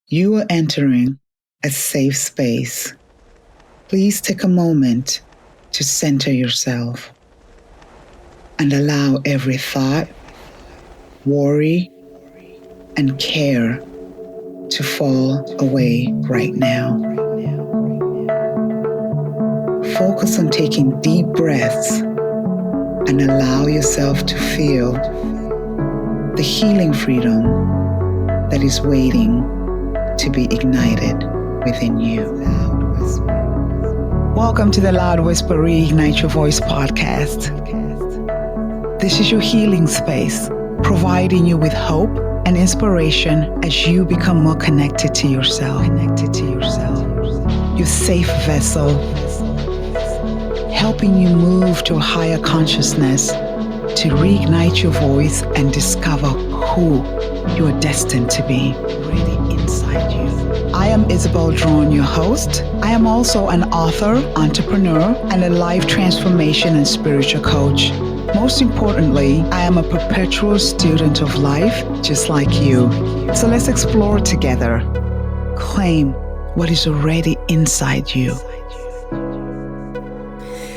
You are entering a safe space. Please take a moment to center yourself and allow every thought, worry, and care to fall away right now. Focus on taking deep breaths and allow yourself to feel the healing freedom that is waiting to be ignited within you. Welcome to the Loud Whisper Reignite Your Voice podcast. This is your healing space, providing you with hope and inspiration as you become more connected to yourself. Your safe vessel, helping you move to a higher consciousness to reignite your voice and discover who you are destined to be really inside you. I am Isabel Draughon, your host. I am also an author, entrepreneur, and a life transformation and spiritual coach. Most importantly, I am a perpetual student of life, just like you. So let's explore together. Claim what is already inside you.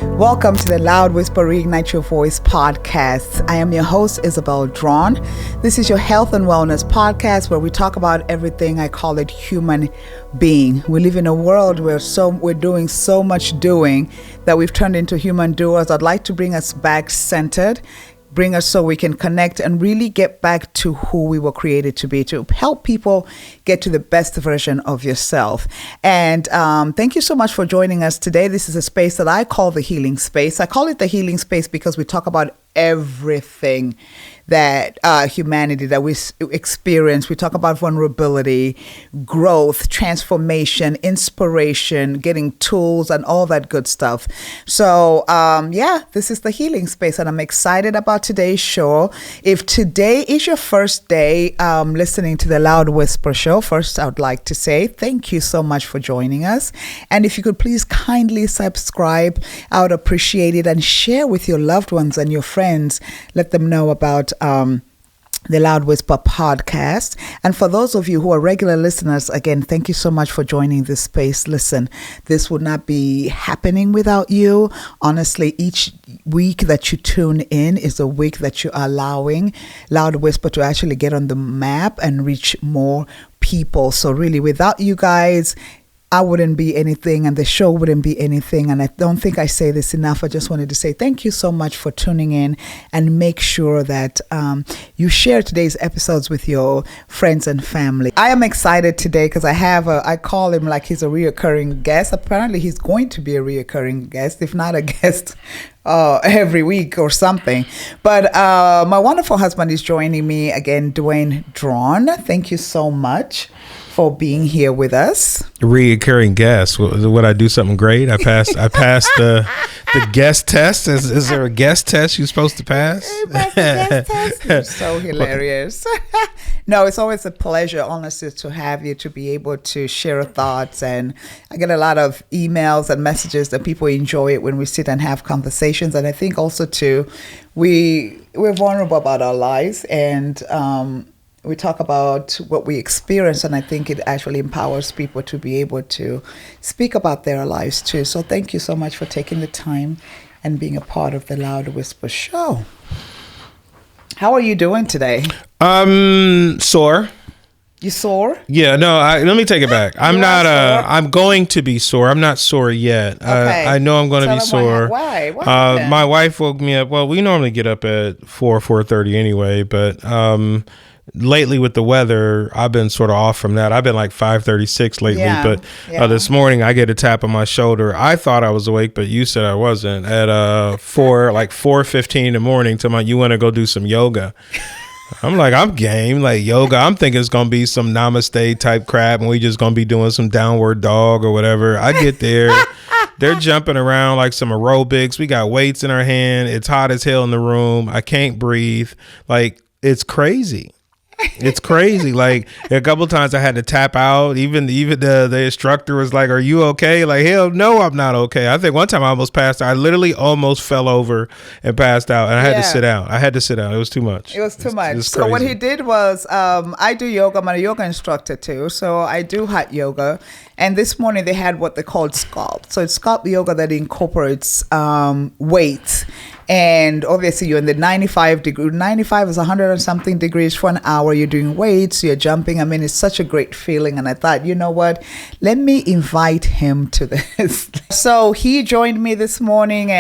Welcome to the Loud Whisper Reignite Your Voice podcast. I am your host, Isabel Draughon. This is your health and wellness podcast where we talk about everything. I call it human being. We live in a world where we're doing so much doing that we've turned into human doers. I'd like to bring us back centered, bring us so we can connect and really get back to who we were created to be, to help people get to the best version of yourself. And thank you so much for joining us today. This is a space that I call the healing space. I call it the healing space because we talk about everything that humanity that we experience. We talk about vulnerability, growth, transformation, inspiration, getting tools and all that good stuff. So this is the healing space and I'm excited about today's show. If today is your first day listening to the Loud Whisper show, first I would like to say thank you so much for joining us. And if you could please kindly subscribe, I would appreciate it, and share with your loved ones and your friends. Let them know about the Loud Whisper podcast. And for those of you who are regular listeners, again, thank you so much for joining this space. Listen, this would not be happening without you. Honestly, each week that you tune in is a week that you're allowing Loud Whisper to actually get on the map and reach more people. So really, without you guys, I wouldn't be anything and the show wouldn't be anything. And I don't think I say this enough. I just wanted to say thank you so much for tuning in, and make sure that you share today's episodes with your friends and family. I am excited today because I call him like he's a reoccurring guest. Apparently he's going to be a reoccurring guest, if not a guest every week or something. But my wonderful husband is joining me again, Duane Draughon. Thank you so much for being here with us. Reoccurring guest. Would I do something great? I passed the guest test. Is there a guest test you're supposed to pass? Pass the guest test? You're so hilarious. No, it's always a pleasure, honestly, to have you, to be able to share thoughts. And I get a lot of emails and messages that people enjoy it when we sit and have conversations. And I think also too, we're vulnerable about our lives, and we talk about what we experience, and I think it actually empowers people to be able to speak about their lives too. So thank you so much for taking the time and being a part of the Loud Whisper show. How are you doing today? Sore. You sore? Yeah, no, let me take it back. I'm going to be sore. I'm not sore yet. Okay. I know I'm going to be sore. Why? My wife woke me up. Well, we normally get up at 4:30 anyway, but lately with the weather, I've been sort of off from that. I've been like 5:36 lately, but this morning I get a tap on my shoulder. I thought I was awake, but you said I wasn't. At 4:15 in the morning, to you want to go do some yoga. I'm like, I'm game. Like yoga, I'm thinking it's gonna be some namaste type crap, and we just gonna be doing some downward dog or whatever. I get there. They're jumping around like some aerobics. We got weights in our hand. It's hot as hell in the room. I can't breathe. Like, it's crazy. It's crazy. Like a couple of times I had to tap out. Even the instructor was like, "Are you okay?" Like, hell no, I'm not okay. I think one time I almost passed out. I literally almost fell over and passed out, and I had to sit down. It was too much. It was too much. So what he did was, I do yoga. I'm a yoga instructor too, so I do hot yoga. And this morning they had what they called sculpt. So it's sculpt yoga that incorporates weights. And obviously you're in the 95 is 100 and something degrees for an hour. You're doing weights, you're jumping. I mean, it's such a great feeling. And I thought, you know what? Let me invite him to this. So he joined me this morning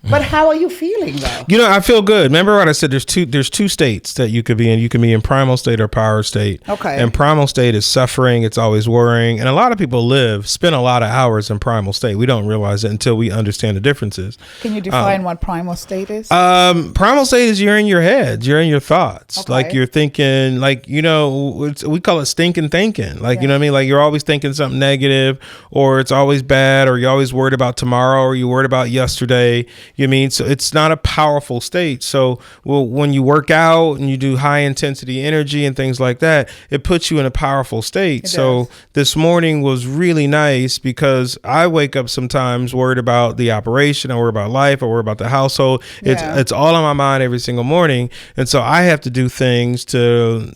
but how are you feeling though? You know, I feel good. Remember what I said? There's two states that you could be in. You can be in primal state or power state. Okay. And primal state is suffering. It's always worrying. And a lot of people spend a lot of hours in primal state. We don't realize it until we understand the differences. Can you define what primal state is? Primal state is you're in your head. You're in your thoughts. Okay. Like you're thinking, like, you know, we call it stinking thinking. Like, you know what I mean? Like you're always thinking something negative, or it's always bad, or you're always worried about tomorrow, or you're worried about yesterday. You mean, so it's not a powerful state. So when you work out and you do high intensity energy and things like that, it puts you in a powerful state. So this morning was really nice because I wake up sometimes worried about the operation, I worry about life, I worry about the household. It's all on my mind every single morning. And so I have to do things to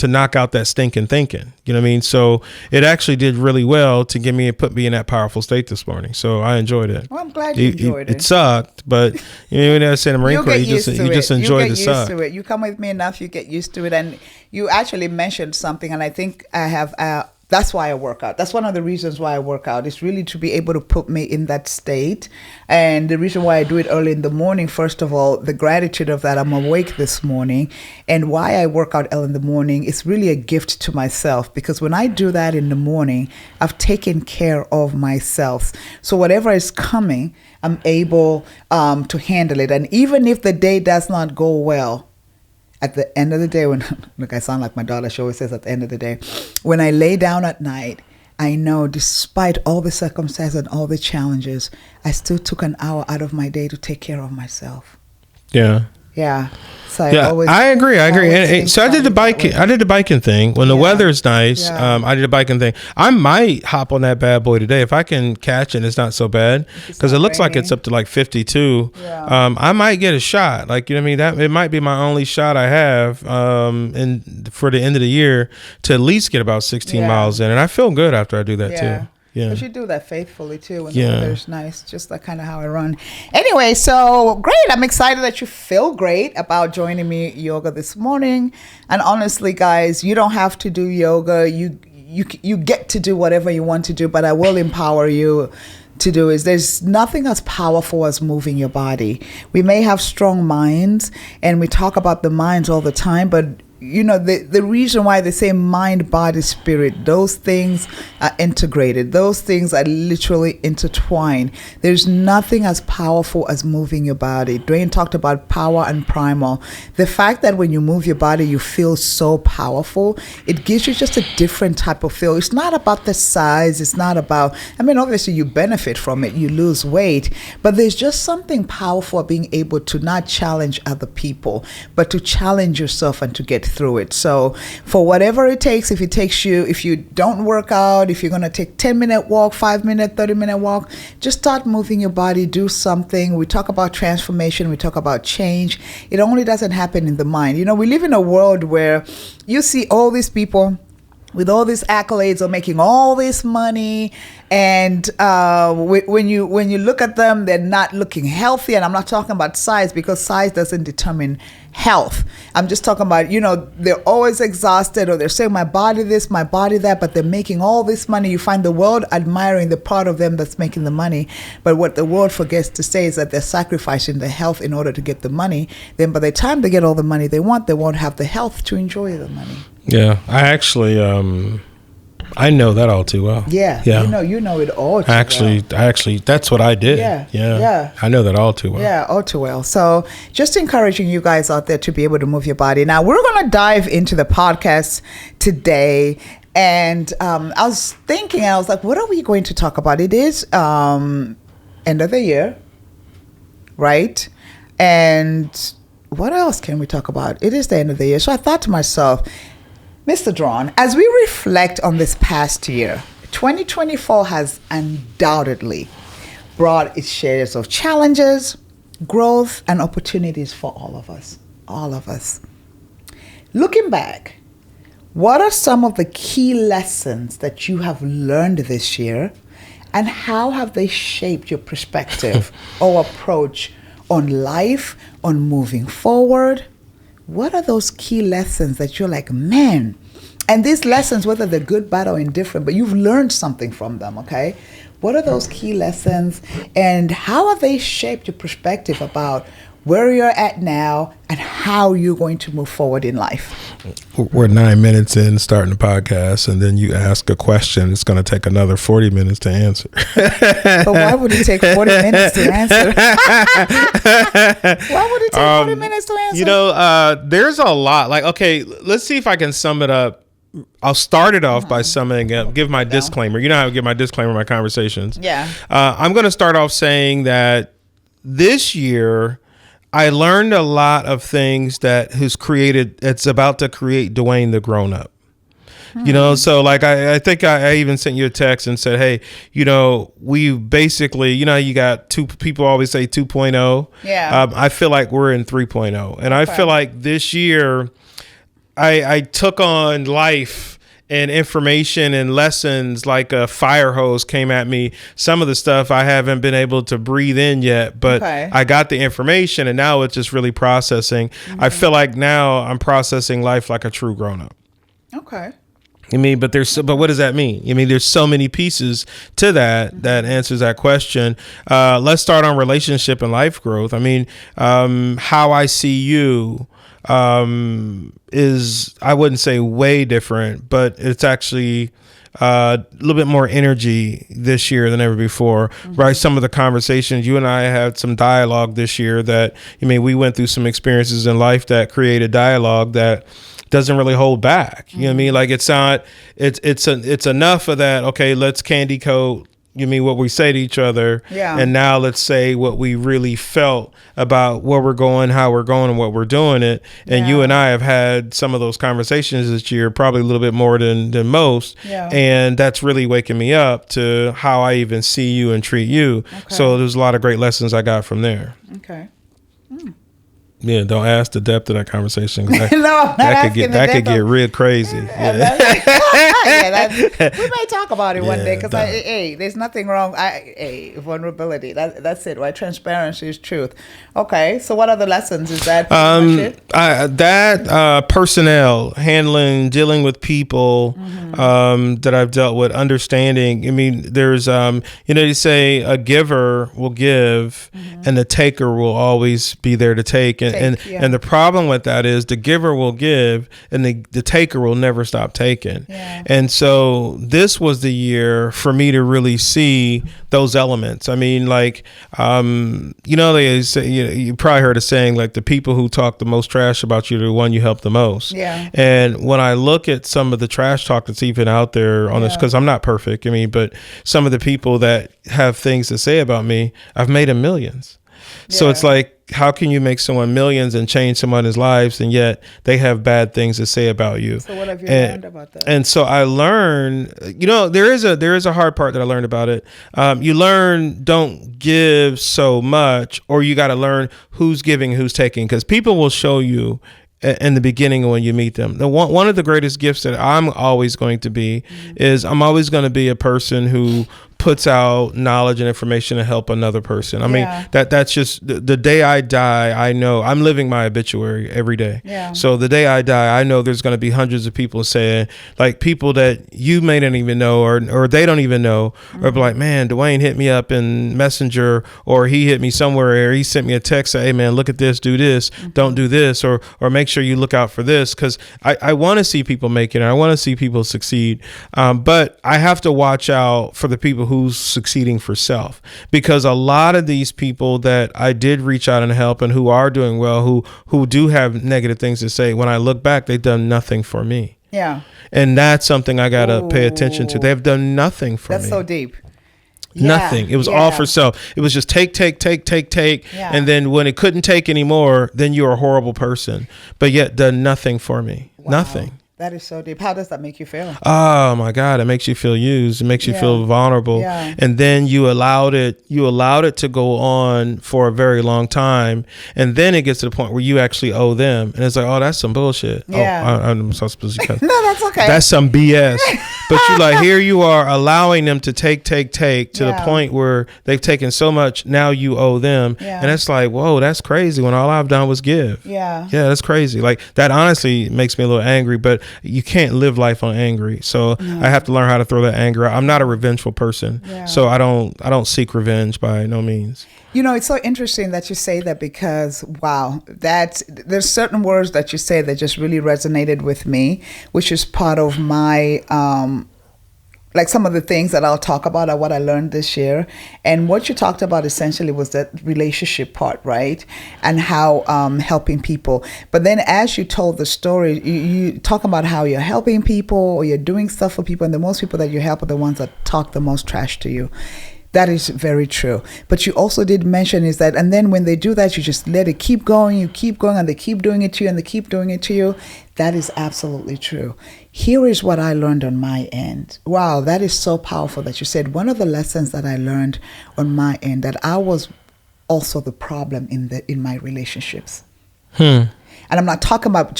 knock out that stinking thinking. You know what I mean? So it actually did really well to put me in that powerful state this morning. So I enjoyed it. Well, I'm glad you enjoyed it. It sucked, but you know, I said in the Marine Corps, you just enjoy the suck. You get used to it. You come with me enough, you get used to it. And you actually mentioned something, and I think I have. That's why I work out. That's one of the reasons why I work out. It's really to be able to put me in that state. And the reason why I do it early in the morning, first of all, the gratitude of that I'm awake this morning. And why I work out early in the morning is really a gift to myself, because when I do that in the morning, I've taken care of myself. So whatever is coming, I'm able to handle it. And even if the day does not go well, at the end of the day, look, I sound like my daughter. She always says at the end of the day, when I lay down at night, I know despite all the circumstances and all the challenges, I still took an hour out of my day to take care of myself. Yeah. Yeah. So I agree. And so I did the biking thing when the weather's nice. I did a biking thing. I might hop on that bad boy today if I can catch it. It's not so bad because it looks like it's up to like 52. I might get a shot. Like, you know what I mean? That it might be my only shot I have for the end of the year to at least get about 16 miles in, and I feel good after I do that too. Yeah. You should do that faithfully too when the weather's nice, just like kind of how I run. Anyway, so great. I'm excited that you feel great about joining me yoga this morning. And honestly, guys, you don't have to do yoga. You get to do whatever you want to do, but I will empower you to do is there's nothing as powerful as moving your body. We may have strong minds and we talk about the minds all the time, but you know, the reason why they say mind, body, spirit, those things are integrated. Those things are literally intertwined. There's nothing as powerful as moving your body. Duane talked about power and primal. The fact that when you move your body, you feel so powerful, it gives you just a different type of feel. It's not about the size. It's not about, I mean, obviously you benefit from it. You lose weight. But there's just something powerful being able to not challenge other people, but to challenge yourself and to get through it. So for whatever it takes, if you don't work out, if you're going to take 10-minute walk, 5-minute, 30-minute walk, just start moving your body, do something. We talk about transformation. We talk about change. It only doesn't happen in the mind. You know, we live in a world where you see all these people with all these accolades or making all this money, and when you look at them, they're not looking healthy. And I'm not talking about size, because size doesn't determine health. I'm just talking about, you know, they're always exhausted, or they're saying my body this, my body that, but they're making all this money. You find the world admiring the part of them that's making the money, but what the world forgets to say is that they're sacrificing their health in order to get the money. Then by the time they get all the money they want, they won't have the health to enjoy the money. Yeah, I actually, I know that all too well. Yeah. You know it all too well. Actually, that's what I did. Yeah. I know that all too well. Yeah, all too well. So just encouraging you guys out there to be able to move your body. Now, we're going to dive into the podcast today. And I was thinking, I was like, what are we going to talk about? It is end of the year, right? And what else can we talk about? It is the end of the year. So I thought to myself, Mr. Draughon, as we reflect on this past year, 2024 has undoubtedly brought its shares of challenges, growth, and opportunities for all of us. All of us. Looking back, what are some of the key lessons that you have learned this year, and how have they shaped your perspective or approach on life, on moving forward? What are those key lessons that you're like, man? And these lessons, whether they're good, bad, or indifferent, but you've learned something from them, okay? What are those key lessons, and how have they shaped your perspective about where you're at now and how you're going to move forward in life? We're 9 minutes in starting the podcast, and then you ask a question. It's going to take another 40 minutes to answer. But why would it take 40 minutes to answer? Why would it take 40 minutes to answer? You know, there's a lot. Like, okay, let's see if I can sum it up. I'll start it off by summing up, give my disclaimer. You know how I give my disclaimer in my conversations. Yeah. I'm going to start off saying that this year, I learned a lot of things it's about to create Duane the grown up. You know, so like I think I even sent you a text and said, hey, you know, we basically, you know, you got people always say 2.0. Yeah. I feel like we're in 3.0. And I feel like this year I took on life and information and lessons like a fire hose came at me. Some of the stuff I haven't been able to breathe in yet, but I got the information and now it's just really processing. I feel like now I'm processing life like a true grown up. Okay. I mean, but what does that mean? I mean, there's so many pieces to that answers that question. Let's start on relationship and life growth. I mean, how I see you is, I wouldn't say way different, but it's actually a little bit more energy this year than ever before, right? Some of the conversations, you and I had some dialogue this year that, I mean, we went through some experiences in life that created dialogue that doesn't really hold back. You know what I mean? Like it's enough of that. Okay, let's candy coat, you mean what we say to each other. Yeah. And now let's say what we really felt about where we're going, how we're going, and what we're doing it. And you and I have had some of those conversations this year, probably a little bit more than most. Yeah. And that's really waking me up to how I even see you and treat you. Okay. So there's a lot of great lessons I got from there. Okay. Yeah, don't ask the depth of that conversation. That could get real crazy. We may talk about it one day because there's nothing wrong. Vulnerability. That's it, right? Transparency is truth. Okay, so what other lessons is that? Personnel handling, dealing with people that I've dealt with, understanding. I mean, there's they say a giver will give, and the taker will always be there to take. And the problem with that is the giver will give and the taker will never stop taking. Yeah. And so this was the year for me to really see those elements. I mean, like, they say, you probably heard a saying like the people who talk the most trash about you are the one you help the most. Yeah. And when I look at some of the trash talk that's even out there on this, because I'm not perfect, I mean, but some of the people that have things to say about me, I've made them millions. Yeah. So it's like, how can you make someone millions and change someone's lives, and yet they have bad things to say about you? So what have you learned about that? And so I learned, there is a hard part that I learned about it. You learn don't give so much, or you got to learn who's giving, who's taking, because people will show you in the beginning when you meet them. One of the greatest gifts that I'm always going to be is I'm always going to be a person who puts out knowledge and information to help another person. I mean, that's just the day I die, I know I'm living my obituary every day. Yeah. So the day I die, I know there's going to be hundreds of people saying, like, people that you may not even know or they don't even know, or be like, man, Duane hit me up in Messenger, or he hit me somewhere, or he sent me a text, say, hey man, look at this, do this, don't do this, or make sure you look out for this, because I want to see people make it, and I want to see people succeed. But I have to watch out for the people who's succeeding for self, because a lot of these people that I did reach out and help and who are doing well, who do have negative things to say, when I look back, they've done nothing for me. Yeah. And that's something I got to pay attention to. They've done nothing for me. That's so deep. Nothing. It was all for self. It was just take. Yeah. And then when it couldn't take anymore, then you're a horrible person. But yet done nothing for me. Wow. Nothing. That is so deep. How does that make you feel? Oh my God, it makes you feel used. It makes you feel vulnerable. Yeah. And then you allowed it to go on for a very long time. And then it gets to the point where you actually owe them. And it's like, oh, that's some bullshit. Yeah. Oh, I'm so supposed to cut. No, that's okay. That's some BS. But you like, here you are allowing them to take to the point where they've taken so much. Now you owe them. Yeah. And it's like, whoa, that's crazy when all I've done was give. Yeah. Yeah, that's crazy. Like that honestly makes me a little angry, but you can't live life on angry. So I have to learn how to throw that anger out. I'm not a revengeful person. Yeah. So I don't seek revenge by no means. You know, it's so interesting that you say that because, wow, there's certain words that you say that just really resonated with me, which is part of my, like some of the things that I'll talk about are what I learned this year. And what you talked about essentially was that relationship part, right? And how helping people. But then as you told the story, you talk about how you're helping people or you're doing stuff for people. And the most people that you help are the ones that talk the most trash to you. That is very true. But you also did mention is that, and then when they do that, you just let it keep going, you keep going, and they keep doing it to you, and they keep doing it to you. That is absolutely true. Here is what I learned on my end. Wow, that is so powerful that you said one of the lessons that I learned on my end, that I was also the problem in my relationships. And I'm not talking about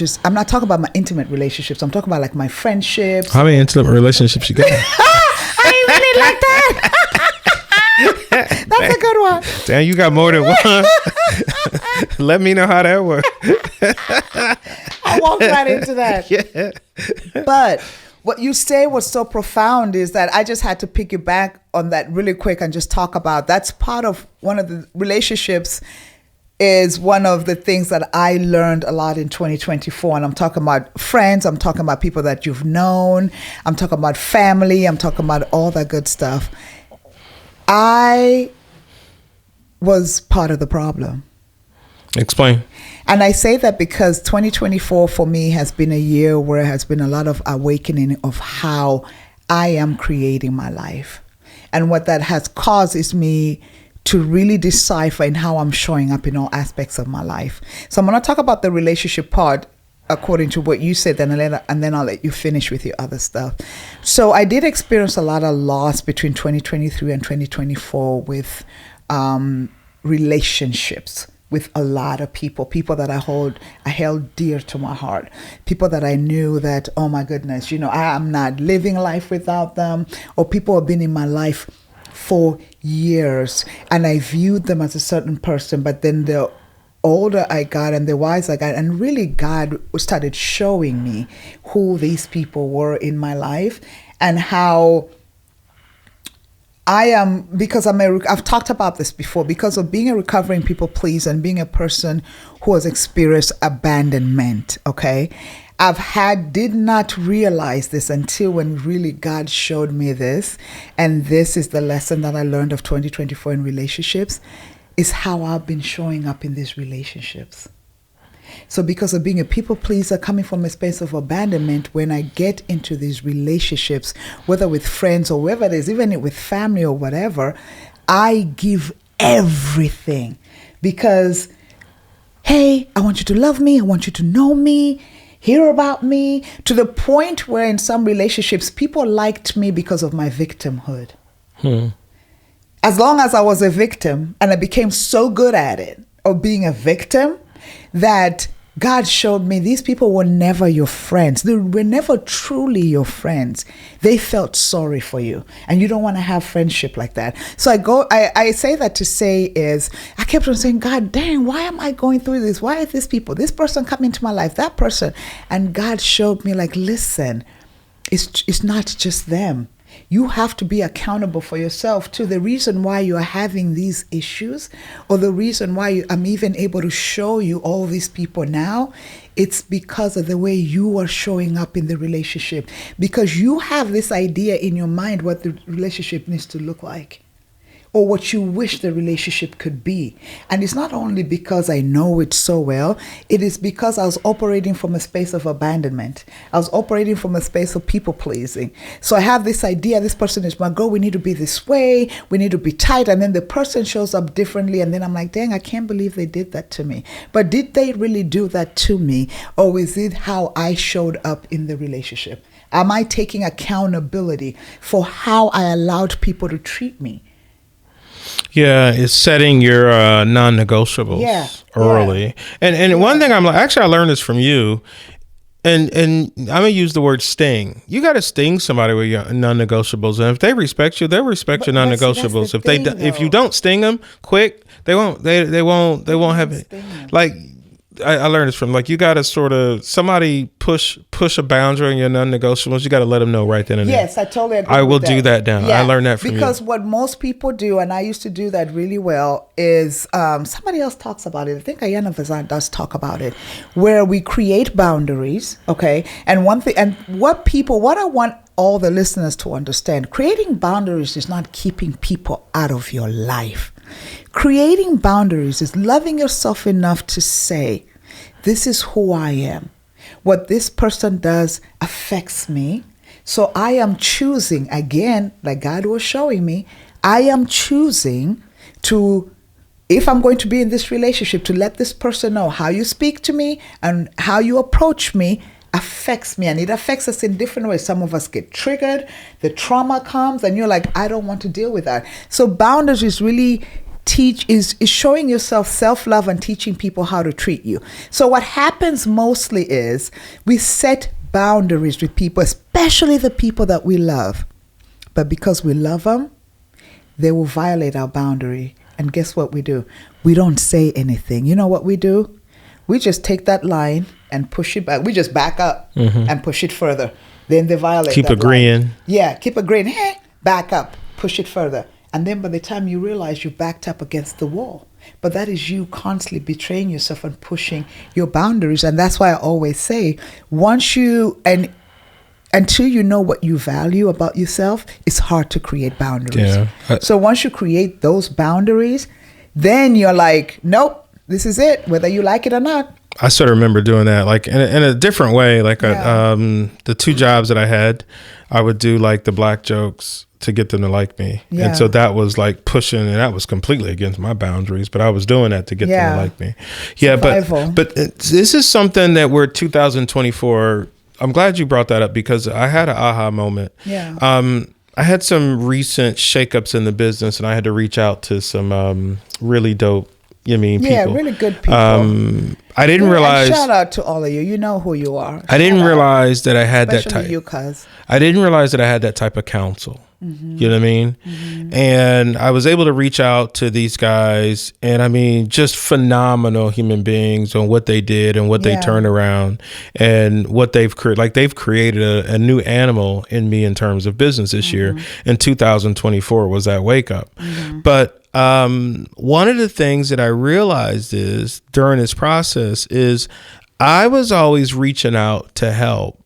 my intimate relationships. I'm talking about like my friendships. How many intimate relationships you got? I ain't really like that. That's a good one. Damn, you got more than one. Let me know how that works. I walked right into that. Yeah. But what you say was so profound is that I just had to pick you back on that really quick and just talk about that's part of one of the relationships is one of the things that I learned a lot in 2024. And I'm talking about friends. I'm talking about people that you've known. I'm talking about family. I'm talking about all that good stuff. I was part of the problem. Explain. And I say that because 2024 for me has been a year where there has been a lot of awakening of how I am creating my life. And what that has caused is me to really decipher in how I'm showing up in all aspects of my life. So I'm going to talk about the relationship part according to what you said, and then I'll let you finish with your other stuff. So I did experience a lot of loss between 2023 and 2024 with relationships with a lot of people that I held dear to my heart, people that I knew that, oh my goodness, I'm not living life without them, or people have been in my life for years and I viewed them as a certain person, but then the older I got and the wiser I got, and really God started showing me who these people were in my life and how I am, because I've talked about this before, because of being a recovering people pleaser and being a person who has experienced abandonment, okay? Did not realize this until when really God showed me this, and this is the lesson that I learned of 2024 in relationships, is how I've been showing up in these relationships. So because of being a people pleaser, coming from a space of abandonment, when I get into these relationships, whether with friends or whoever it is, even with family or whatever, I give everything because, hey, I want you to love me. I want you to know me, hear about me, to the point where in some relationships, people liked me because of my victimhood. As long as I was a victim, and I became so good at it, of being a victim, that God showed me these people were never your friends. They were never truly your friends. They felt sorry for you, and you don't want to have friendship like that. So I say that to say is, I kept on saying, God, dang, why am I going through this? Why are these people, this person come into my life, that person? And God showed me like, listen, it's not just them. You have to be accountable for yourself too. The reason why you are having these issues, or the reason why I'm even able to show you all these people now, it's because of the way you are showing up in the relationship. Because you have this idea in your mind what the relationship needs to look like, or what you wish the relationship could be. And it's not only because I know it so well, it is because I was operating from a space of abandonment. I was operating from a space of people pleasing. So I have this idea, this person is my girl, we need to be this way, we need to be tight, and then the person shows up differently, and then I'm like, dang, I can't believe they did that to me. But did they really do that to me, or is it how I showed up in the relationship? Am I taking accountability for how I allowed people to treat me? Yeah, it's setting your non-negotiables early. Yeah. And one thing I learned this from you, and I'm going to use the word sting. You got to sting somebody with your non-negotiables. And if they respect you, they'll respect your non-negotiables. If you don't sting them quick, they won't have it. Like, I learned this from, like, you got to sort of, somebody push a boundary on your non-negotiables. You got to let them know right then and there. Yes, I totally agree. I will do that now. Yeah, I learned that from you. Because what most people do, and I used to do that really well, is somebody else talks about it. I think Ayana Vazan does talk about it, where we create boundaries. Okay, and one thing, and what I want all the listeners to understand, creating boundaries is not keeping people out of your life. Creating boundaries is loving yourself enough to say, this is who I am. What this person does affects me. So I am choosing, again, like God was showing me, I am choosing to, if I'm going to be in this relationship, to let this person know how you speak to me and how you approach me affects me. And it affects us in different ways. Some of us get triggered, the trauma comes, and you're like, I don't want to deal with that. So boundaries is really is showing yourself self-love and teaching people how to treat you. So what happens mostly is we set boundaries with people, especially the people that we love. But because we love them, they will violate our boundary. And guess what we do? We don't say anything. You know what we do? We just take that line and push it back. We just back up and push it further. Then they violate Keep that agreeing. line. Yeah, keep agreeing. Hey, back up, push it further. And then by the time you realize you backed up against the wall. But that is you constantly betraying yourself and pushing your boundaries. And that's why I always say, until you know what you value about yourself, it's hard to create boundaries. Yeah. So once you create those boundaries, then you're like, nope, this is it, whether you like it or not. I sort of remember doing that, like in a different way. Like the two jobs that I had, I would do like the black jokes to get them to like me. Yeah. And so that was like pushing, and that was completely against my boundaries, but I was doing that to get them to like me. Yeah. Survival. But this is something that we're 2024. I'm glad you brought that up, because I had an aha moment. Yeah. I had some recent shakeups in the business, and I had to reach out to some really dope, people. Yeah, really good people. I didn't realize. And shout out to all of you. You know who you are. I didn't realize that I had especially that type. You, cuz. I didn't realize that I had that type of counsel. Mm-hmm. You know what I mean? Mm-hmm. And I was able to reach out to these guys, and I mean, just phenomenal human beings on what they did and what they turned around and what they've created. Like, they've created a new animal in me in terms of business this year. And 2024 was that wake up. But one of the things that I realized is during this process is I was always reaching out to help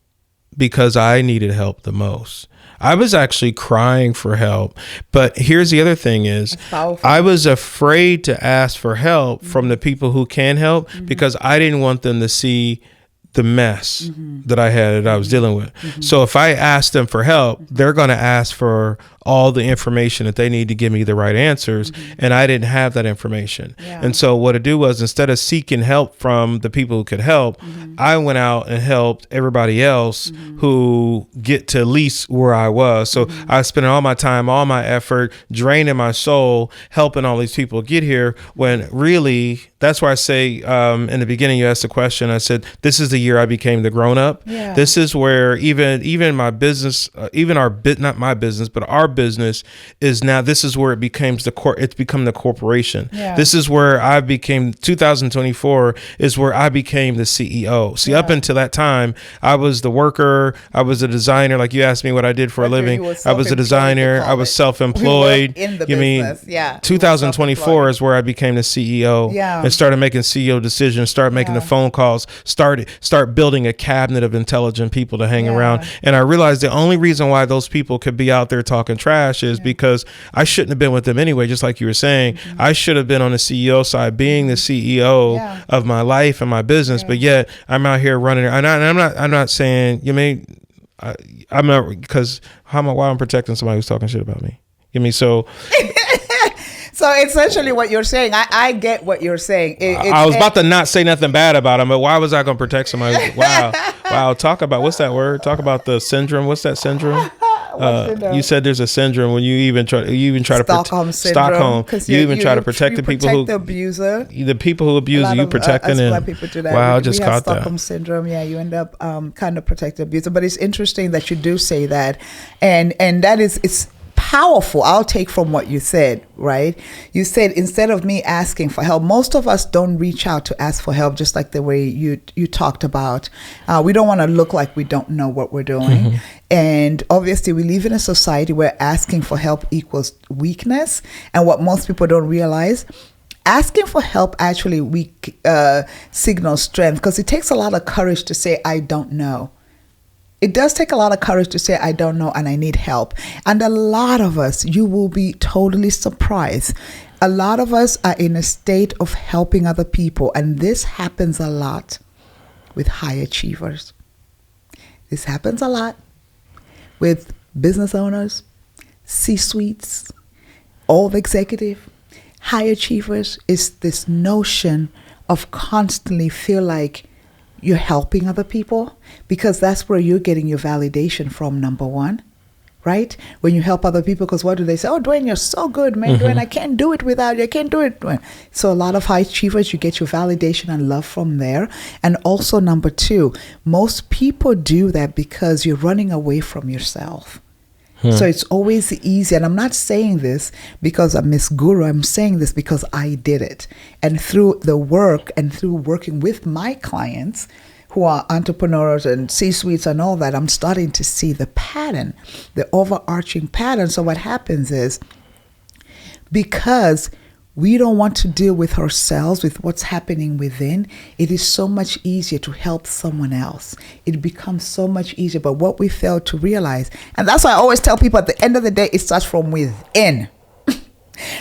because I needed help the most. I was actually crying for help. But here's the other thing is I was afraid to ask for help from the people who can help because I didn't want them to see the mess that I was dealing with. So if I ask them for help, they're going to ask for all the information that they need to give me the right answers. And I didn't have that information. And so what I do was, instead of seeking help from the people who could help, I went out and helped everybody else who get to at least where I was. So I spent all my time, all my effort, draining my soul, helping all these people get here, when really, that's why I say in the beginning, you asked the question, I said, this is the year I became the grown up. This is where even my business, not my business, but our business is now, this is where it becomes it's become the corporation. This is where I became, 2024 is where I became the CEO. See, up until that time, I was the worker, I was a designer. Like, you asked me what I did for a living. I was a designer, I was self-employed. In the business. 2024 is where I became the CEO and started making CEO decisions, started making the phone calls, start building a cabinet of intelligent people to hang around. And I realized the only reason why those people could be out there talking trash is because I shouldn't have been with them anyway. Just like you were saying, I should have been on the CEO side, being the CEO of my life and my business. But yet I'm out here running. And I'm not saying, you mean, I'm not, because why I'm protecting somebody who's talking shit about me. So So essentially what you're saying, I get what you're saying. I was about to not say nothing bad about him, but why was I going to protect somebody? Wow. Talk about, what's that word? Talk about the syndrome. What's that syndrome? You said there's a syndrome when you even try to Stockholm syndrome. You even try to protect the people who the abuser. The people who abuse you, protecting them. Black people do that. Wow, I just caught that. Stockholm syndrome. Yeah, you end up kind of protecting the abuser. But it's interesting that you do say that, and that it's powerful. I'll take from what you said, right? You said, instead of me asking for help, most of us don't reach out to ask for help, just like the way you talked about. We don't want to look like we don't know what we're doing. And obviously we live in a society where asking for help equals weakness. And what most people don't realize, asking for help actually signals strength, because it takes a lot of courage to say, I don't know. It does take a lot of courage to say, I don't know and I need help. And a lot of us, you will be totally surprised. A lot of us are in a state of helping other people. And this happens a lot with high achievers. This happens a lot with business owners, C-suites, all the executive. High achievers is this notion of constantly feel like you're helping other people, because that's where you're getting your validation from, number one, right? When you help other people, because what do they say? Oh, Duane, you're so good, man. Duane, I can't do it without you. I can't do it. So a lot of high achievers, you get your validation and love from there. And also, number two, most people do that because you're running away from yourself. So it's always easy. And I'm not saying this because I'm Miss Guru. I'm saying this because I did it. And through the work and through working with my clients who are entrepreneurs and C-suites and all that, I'm starting to see the pattern, the overarching pattern. So what happens is, because we don't want to deal with ourselves, with what's happening within, it is so much easier to help someone else. It becomes so much easier. But what we fail to realize, and that's why I always tell people, at the end of the day, it starts from within.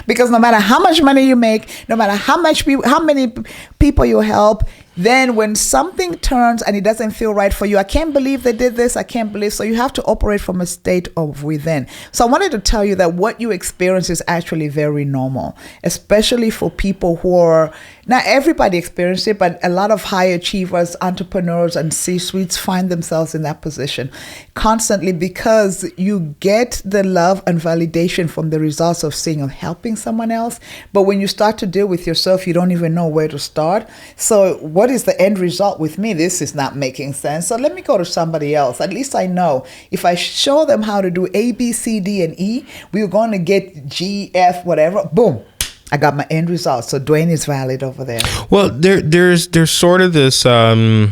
Because no matter how much money you make, no matter how many people you help, then when something turns and it doesn't feel right for you, I can't believe they did this, I can't believe. So you have to operate from a state of within. So I wanted to tell you that what you experience is actually very normal, especially for people who are, not everybody experiences it, but a lot of high achievers, entrepreneurs, and C-suites find themselves in that position constantly, because you get the love and validation from the results of seeing or helping someone else. But when you start to deal with yourself, you don't even know where to start. So what is the end result with me? This is not making sense. So let me go to somebody else. At least I know if I show them how to do A, B, C, D, and E, we're going to get G, F, whatever. Boom. I got my end result. So Duane is valid over there. Well, there's sort of this, I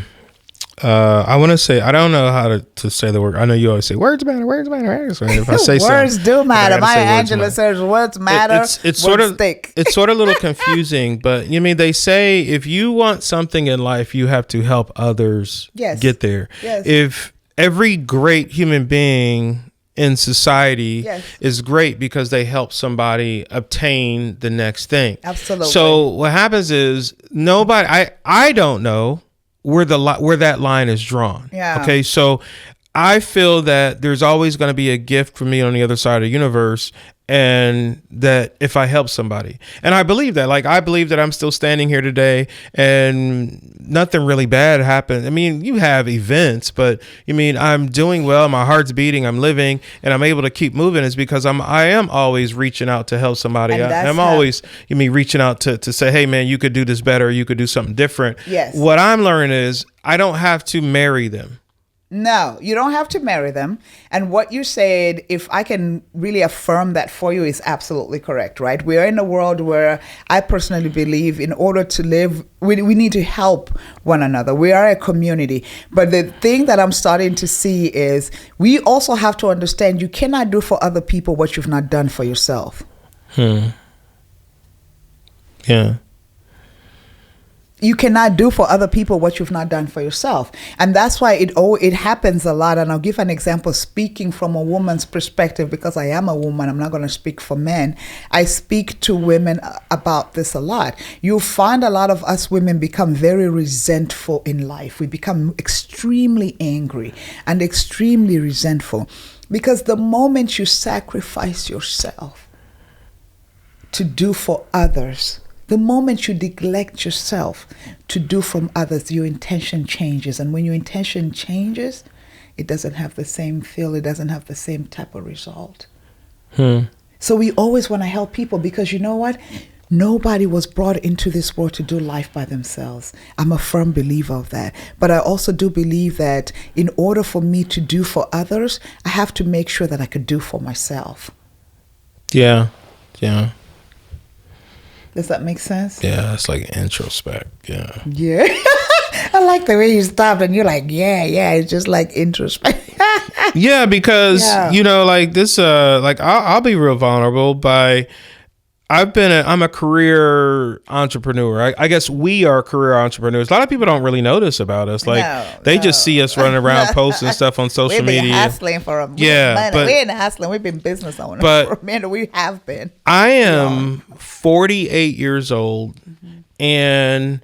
want to say, I don't know how to say the word. I know you always say words matter. So if I say words do matter. Maya Angelou says words matter. It's sort of stick. It's sort of a little confusing, but you mean, they say if you want something in life, you have to help others get there. Yes. If every great human being in society is great because they help somebody obtain the next thing. Absolutely. So what happens is I don't know where that line is drawn. Yeah. Okay. So I feel that there's always going to be a gift for me on the other side of the universe, and that if I help somebody, and I believe that, like, I believe that I'm still standing here today and nothing really bad happened. I mean, you have events, but you mean, I'm doing well, my heart's beating, I'm living, and I'm able to keep moving is because I am always reaching out to help somebody. I'm always, reaching out to say, hey man, you could do this better. You could do something different. Yes. What I'm learning is I don't have to marry them. No, you don't have to marry them. And what you said, if I can really affirm that for you, is absolutely correct, right? We are in a world where I personally believe in order to live, we need to help one another. We are a community. But the thing that I'm starting to see is we also have to understand you cannot do for other people what you've not done for yourself. Yeah. you cannot do for other people what you've not done for yourself. And that's why it happens a lot. And I'll give an example, speaking from a woman's perspective, because I am a woman. I'm not going to speak for men. I speak to women about this a lot. You'll find a lot of us women become very resentful in life. We become extremely angry and extremely resentful, because the moment you sacrifice yourself to do for others, the moment you neglect yourself to do from others, your intention changes. And when your intention changes, it doesn't have the same feel. It doesn't have the same type of result. So we always want to help people, because you know what? Nobody was brought into this world to do life by themselves. I'm a firm believer of that. But I also do believe that in order for me to do for others, I have to make sure that I could do for myself. Yeah. Does that make sense? Yeah, it's like introspect. Yeah. I like the way you stopped and you're like, yeah, it's just like introspect. Yeah, because, like this, like I'll be real vulnerable by, I'm a career entrepreneur. I guess we are career entrepreneurs. A lot of people don't really notice about us. Like they just see us running around posting stuff on social media. We've been hustling for a minute. But we ain't hustling. We've been business owners for a minute. We have been. I am 48 years old, and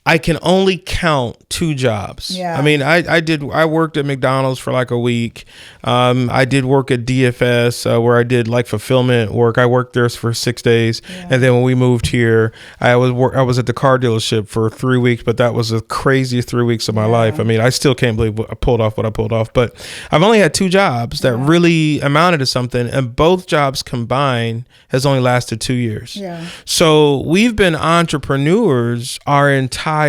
I can only count 2 jobs. Yeah. I mean, I worked at McDonald's for like a week. I did work at DFS where I did like fulfillment work. I worked there for 6 days. Yeah. And then when we moved here, I was at the car dealership for 3 weeks, but that was the craziest 3 weeks of my life. I mean, I still can't believe I pulled off what I pulled off, but I've only had 2 jobs that really amounted to something. And both jobs combined has only lasted 2 years. Yeah. So we've been entrepreneurs our entire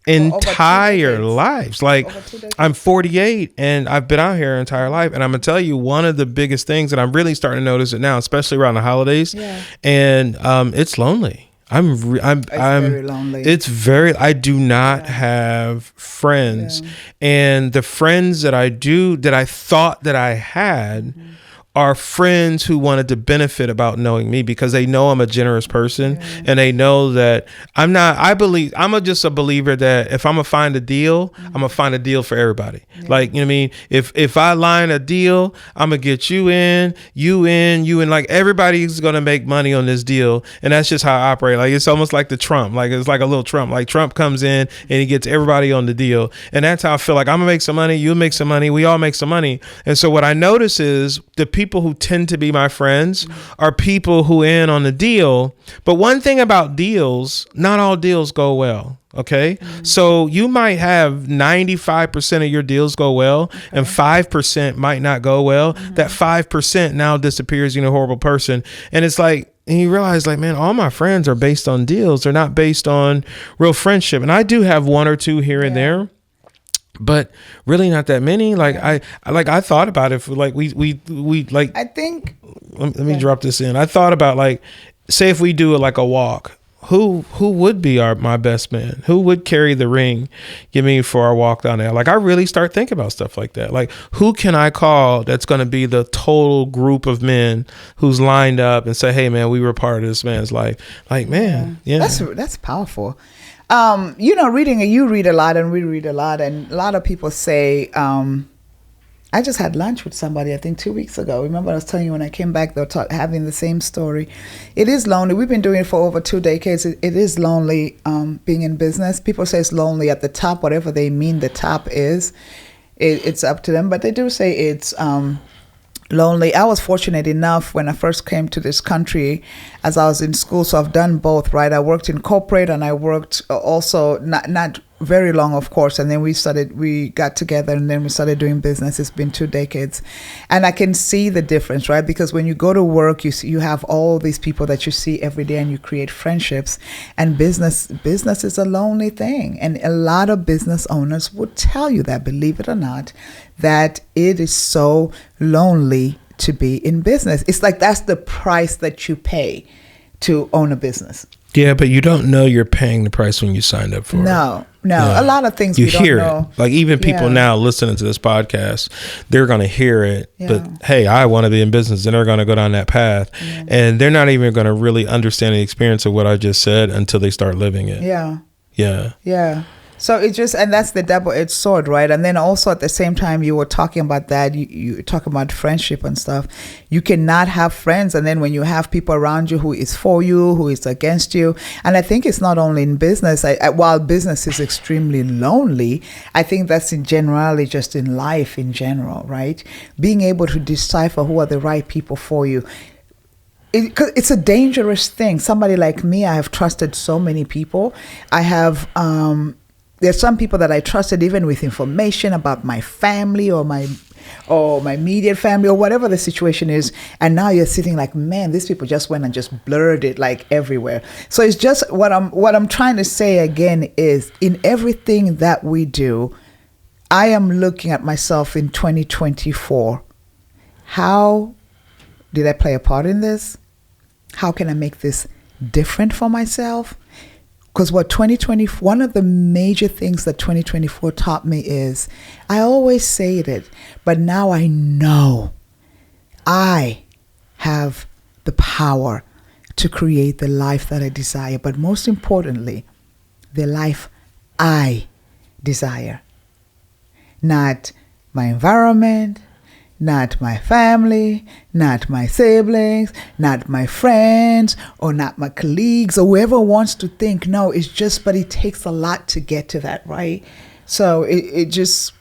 lives. Like I'm 48 and I've been out here entire life, and I'm gonna tell you one of the biggest things that I'm really starting to notice it now, especially around the holidays. And it's lonely. I'm very lonely. It's very, I do not have friends, and the friends that I thought that I had are friends who wanted to benefit about knowing me, because they know I'm a generous person, and they know that I'm just a believer that if I'm gonna find a deal, I'm gonna find a deal for everybody. Like, you know what I mean? If I line a deal, I'm gonna get you in, like everybody's gonna make money on this deal. And that's just how I operate. Like it's almost like the Trump, like it's like a little Trump. Like Trump comes in and he gets everybody on the deal. And that's how I feel like I'm gonna make some money, you'll make some money, we all make some money. And so what I notice is the people who tend to be my friends are people who in on the deal. But one thing about deals, not all deals go well. Okay. So you might have 95% of your deals go well, and 5% might not go well. That 5% now disappears, a horrible person. And it's like, and you realize like, man, all my friends are based on deals. They're not based on real friendship. And I do have 1 or 2 here and there, but really not that many. Like I thought about it for like we like, I think, let me drop this in. I thought about like, say if we do like a walk, who would be my best man? Who would carry the ring, for our walk down there? Like I really start thinking about stuff like that. Like who can I call that's going to be the total group of men who's lined up and say, hey man, we were part of this man's life. Like, man, that's powerful. You read a lot and we read a lot, and a lot of people say, I just had lunch with somebody, I think 2 weeks ago. Remember I was telling you when I came back, they were having the same story. It is lonely. We've been doing it for over 2 decades. It is lonely being in business. People say it's lonely at the top, whatever they mean the top is. It's up to them, but they do say it's lonely. I was fortunate enough when I first came to this country, as I was in school, so I've done both, right? I worked in corporate and I worked also not very long, of course, and then we got together and then we started doing business. It's been 2 decades, and I can see the difference, right? Because when you go to work, you have all these people that you see every day and you create friendships, and business is a lonely thing. And a lot of business owners would tell you that, believe it or not, that it is so lonely to be in business. It's like that's the price that you pay to own a business. Yeah, but you don't know you're paying the price when you signed up for it. No. Yeah. A lot of things you hear don't know. It. Like even people now listening to this podcast, they're going to hear it. Yeah. But hey, I want to be in business, and they're going to go down that path, and they're not even going to really understand the experience of what I just said until they start living it. Yeah. Yeah. Yeah. So it just, and that's the double-edged sword, right? And then also at the same time, you were talking about that, you talk about friendship and stuff. You cannot have friends. And then when you have people around you who is for you, who is against you. And I think it's not only in business. While business is extremely lonely, I think that's in generally just in life in general, right? Being able to decipher who are the right people for you. It's a dangerous thing. Somebody like me, I have trusted so many people. I have, there's some people that I trusted even with information about my family or my immediate family or whatever the situation is. And now you're sitting like, man, these people just went and just blurred it like everywhere. So it's just what I'm trying to say again is in everything that we do, I am looking at myself in 2024. How did I play a part in this? How can I make this different for myself? Because one of the major things that 2024 taught me is, I always say it, but now I know I have the power to create the life that I desire. But most importantly, the life I desire. Not my environment, not my family, not my siblings, not my friends, or not my colleagues, or whoever wants to think. No, it's just, but it takes a lot to get to that, right? So it just,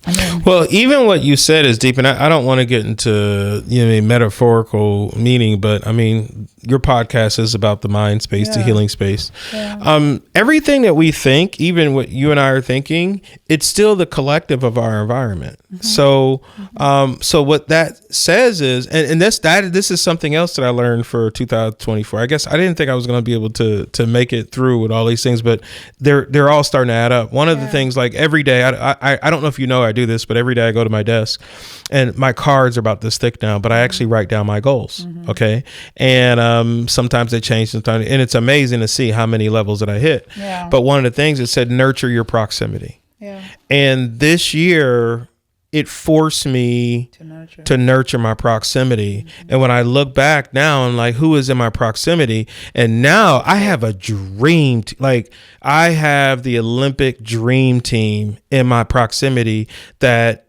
I mean. Well, even what you said is deep, and I don't want to get into metaphorical meaning, but I mean, your podcast is about the mind space, the healing space. Yeah. Everything that we think, even what you and I are thinking, it's still the collective of our environment. Mm-hmm. So, so what that says is, and this is something else that I learned for 2024. I guess I didn't think I was going to be able to make it through with all these things, but they're all starting to add up. One of the things, like every day, I don't know if you know I do this, but every day I go to my desk, and my cards are about this thick now, but I actually write down my goals. Mm-hmm. Okay, and sometimes they change, sometimes, and it's amazing to see how many levels that I hit. Yeah. But one of the things, it said nurture your proximity. Yeah. And this year, it forced me to nurture my proximity. Mm-hmm. And when I look back now, I'm like, who is in my proximity? And now I have a dream. I have the Olympic dream team in my proximity that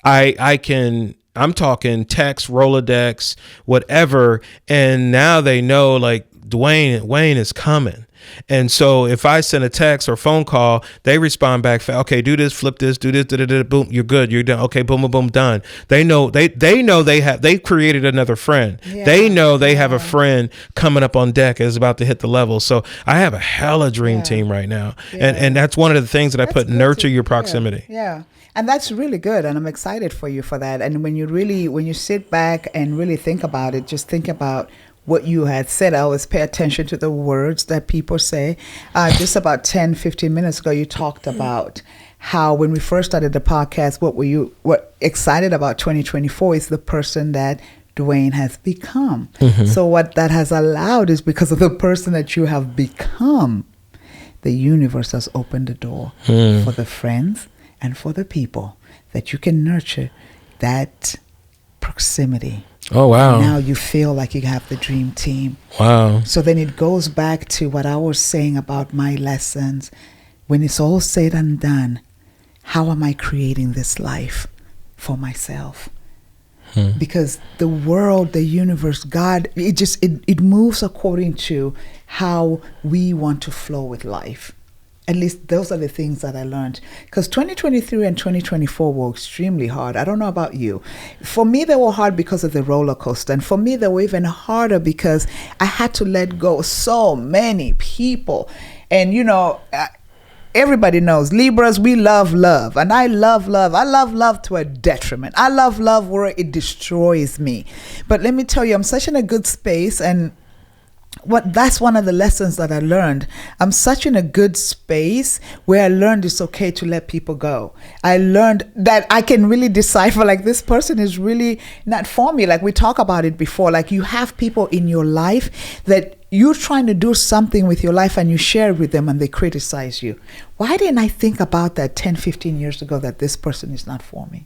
I'm talking text, Rolodex, whatever. And now they know, like, Wayne is coming. And so if I send a text or phone call, they respond back. Okay, do this, flip this, do this, boom, you're good, you're done. Okay, boom, boom, boom, done. They know they've created another friend. Yeah. They know they have a friend coming up on deck is about to hit the level. So I have a hella dream team right now. Yeah. And that's one of the things that I put, nurture your proximity. Yeah. And that's really good. And I'm excited for you for that. And when you sit back and really think about it, just think about what you had said. I always pay attention to the words that people say. Just about 10, 15 minutes ago, you talked about how when we first started the podcast, what excited about 2024 is the person that Duane has become. Mm-hmm. So what that has allowed is because of the person that you have become, the universe has opened the door for the friends and for the people that you can nurture that proximity. Oh, wow. And now you feel like you have the dream team. Wow. So then it goes back to what I was saying about my lessons. When it's all said and done, how am I creating this life for myself? Because the world, the universe, God, it moves according to how we want to flow with life. At least those are the things that I learned. Because 2023 and 2024 were extremely hard. I don't know about you. For me, they were hard because of the roller coaster. And for me, they were even harder because I had to let go of so many people. And, everybody knows Libras, we love love. And I love love. I love love to a detriment. I love love where it destroys me. But let me tell you, I'm such in a good space, and that's one of the lessons that I learned. I'm such in a good space where I learned it's okay to let people go. I learned that I can really decipher, like, this person is really not for me. Like we talked about it before, like you have people in your life that you're trying to do something with your life and you share it with them and they criticize you. Why didn't I think about that 10, 15 years ago that this person is not for me?